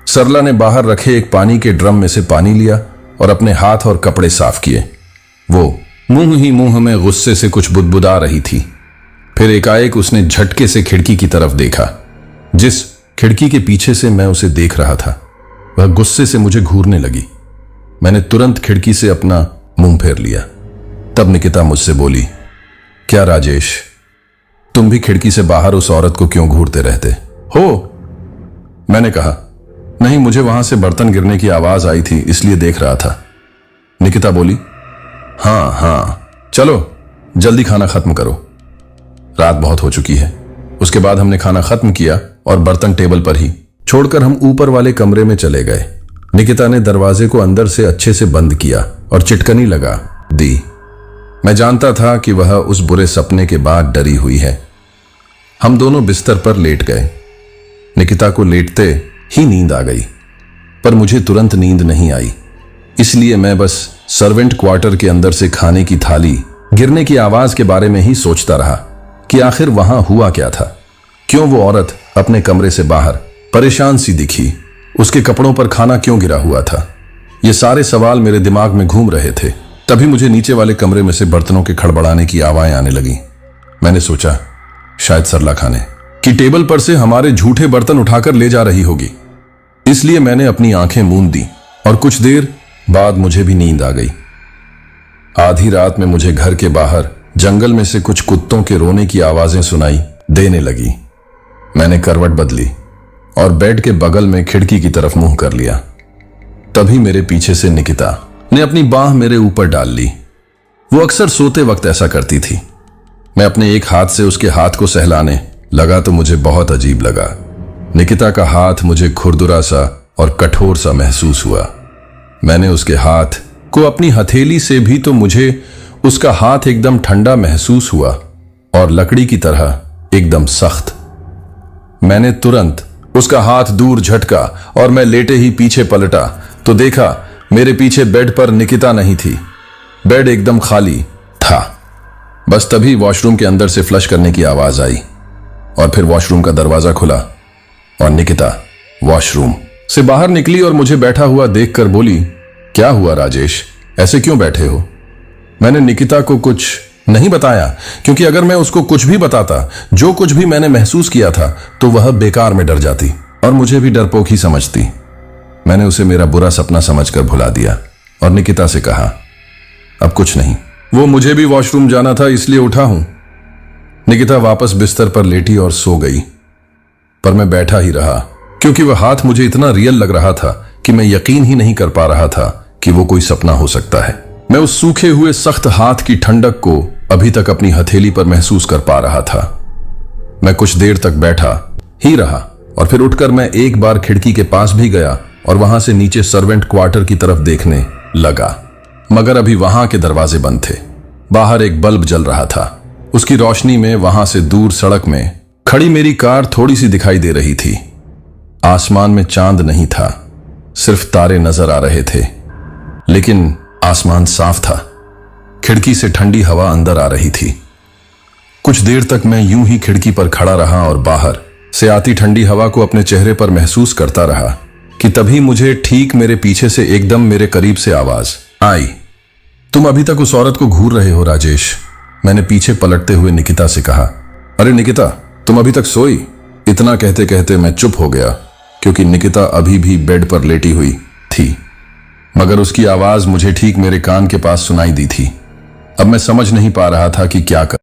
S1: सरला ने बाहर रखे एक पानी के ड्रम में से पानी लिया और अपने हाथ और कपड़े साफ किए। वो मुंह ही मुंह में गुस्से से कुछ बुदबुदा रही थी। फिर एकाएक उसने झटके से खिड़की की तरफ देखा। जिस खिड़की के पीछे से मैं उसे देख रहा था, वह गुस्से से मुझे घूरने लगी। मैंने तुरंत खिड़की से अपना मुंह फेर लिया। तब निकिता मुझसे बोली, क्या राजेश, तुम भी खिड़की से बाहर उस औरत को क्यों घूरते रहते हो? मैंने कहा, नहीं, मुझे वहां से बर्तन गिरने की आवाज आई थी इसलिए देख रहा था। निकिता बोली, हाँ, चलो जल्दी खाना खत्म करो, रात बहुत हो चुकी है। उसके बाद हमने खाना खत्म किया और बर्तन टेबल पर ही छोड़कर हम ऊपर वाले कमरे में चले गए। निकिता ने दरवाजे को अंदर से अच्छे से बंद किया और चिटकनी लगा दी। मैं जानता था कि वह उस बुरे सपने के बाद डरी हुई है। हम दोनों बिस्तर पर लेट गए। निकिता को लेटते ही नींद आ गई, पर मुझे तुरंत नींद नहीं आई। इसलिए मैं बस सर्वेंट क्वार्टर के अंदर से खाने की थाली गिरने की आवाज के बारे में ही सोचता रहा कि आखिर वहां हुआ क्या था। क्यों वो औरत अपने कमरे से बाहर परेशान सी दिखी? उसके कपड़ों पर खाना क्यों गिरा हुआ था? ये सारे सवाल मेरे दिमाग में घूम रहे थे। तभी मुझे नीचे वाले कमरे में से बर्तनों के खड़बड़ाने की आवाजें आने लगी। मैंने सोचा शायद सरला खाने की टेबल पर से हमारे झूठे बर्तन उठाकर ले जा रही होगी। इसलिए मैंने अपनी आंखें मूंद दी और कुछ देर बाद मुझे भी नींद आ गई। आधी रात में मुझे घर के बाहर जंगल में से कुछ कुत्तों के रोने की आवाजें सुनाई देने लगी। मैंने करवट बदली और बेड के बगल में खिड़की की तरफ मुंह कर लिया। तभी मेरे पीछे से निकिता ने अपनी बाह मेरे ऊपर डाल ली। वो अक्सर सोते वक्त ऐसा करती थी। मैं अपने एक हाथ से उसके हाथ को सहलाने लगा तो मुझे बहुत अजीब लगा। निकिता का हाथ मुझे खुरदुरा सा और कठोर सा महसूस हुआ। मैंने उसके हाथ को अपनी हथेली से भी तो मुझे उसका हाथ एकदम ठंडा महसूस हुआ और लकड़ी की तरह एकदम सख्त। मैंने तुरंत उसका हाथ दूर झटका और मैं लेटे ही पीछे पलटा तो देखा मेरे पीछे बेड पर निकिता नहीं थी। बेड एकदम खाली था। बस तभी वॉशरूम के अंदर से फ्लश करने की आवाज आई और फिर वॉशरूम का दरवाजा खुला और निकिता वॉशरूम से बाहर निकली और मुझे बैठा हुआ देखकर बोली, क्या हुआ राजेश, ऐसे क्यों बैठे हो? मैंने निकिता को कुछ नहीं बताया, क्योंकि अगर मैं उसको कुछ भी बताता, जो कुछ भी मैंने महसूस किया था, तो वह बेकार में डर जाती और मुझे भी डरपोक ही समझती। मैंने उसे मेरा बुरा सपना समझकर भुला दिया और निकिता से कहा, अब कुछ नहीं, वो मुझे भी वॉशरूम जाना था इसलिए उठा हूं। निकिता वापस बिस्तर पर लेटी और सो गई, पर मैं बैठा ही रहा क्योंकि वह हाथ मुझे इतना रियल लग रहा था कि मैं यकीन ही नहीं कर पा रहा था कि वो कोई सपना हो सकता है। मैं उस सूखे हुए सख्त हाथ की ठंडक को अभी तक अपनी हथेली पर महसूस कर पा रहा था। मैं कुछ देर तक बैठा ही रहा और फिर उठकर मैं एक बार खिड़की के पास भी गया और वहां से नीचे सर्वेंट क्वार्टर की तरफ देखने लगा, मगर अभी वहां के दरवाजे बंद थे। बाहर एक बल्ब जल रहा था। उसकी रोशनी में वहां से दूर सड़क में खड़ी मेरी कार थोड़ी सी दिखाई दे रही थी। आसमान में चांद नहीं था, सिर्फ तारे नजर आ रहे थे, लेकिन आसमान साफ था। खिड़की से ठंडी हवा अंदर आ रही थी। कुछ देर तक मैं यूं ही खिड़की पर खड़ा रहा और बाहर से आती ठंडी हवा को अपने चेहरे पर महसूस करता रहा कि तभी मुझे ठीक मेरे पीछे से एकदम मेरे करीब से आवाज आई। तुम अभी तक उस औरत को घूर रहे हो राजेश, मैंने पीछे पलटते हुए निकिता से कहा। अरे निकिता, तुम अभी तक सोई? इतना कहते कहते मैं चुप हो गया, क्योंकि निकिता अभी भी बेड पर लेटी हुई थी, मगर उसकी आवाज मुझे ठीक मेरे कान के पास सुनाई दी थी। अब मैं समझ नहीं पा रहा था कि क्या कर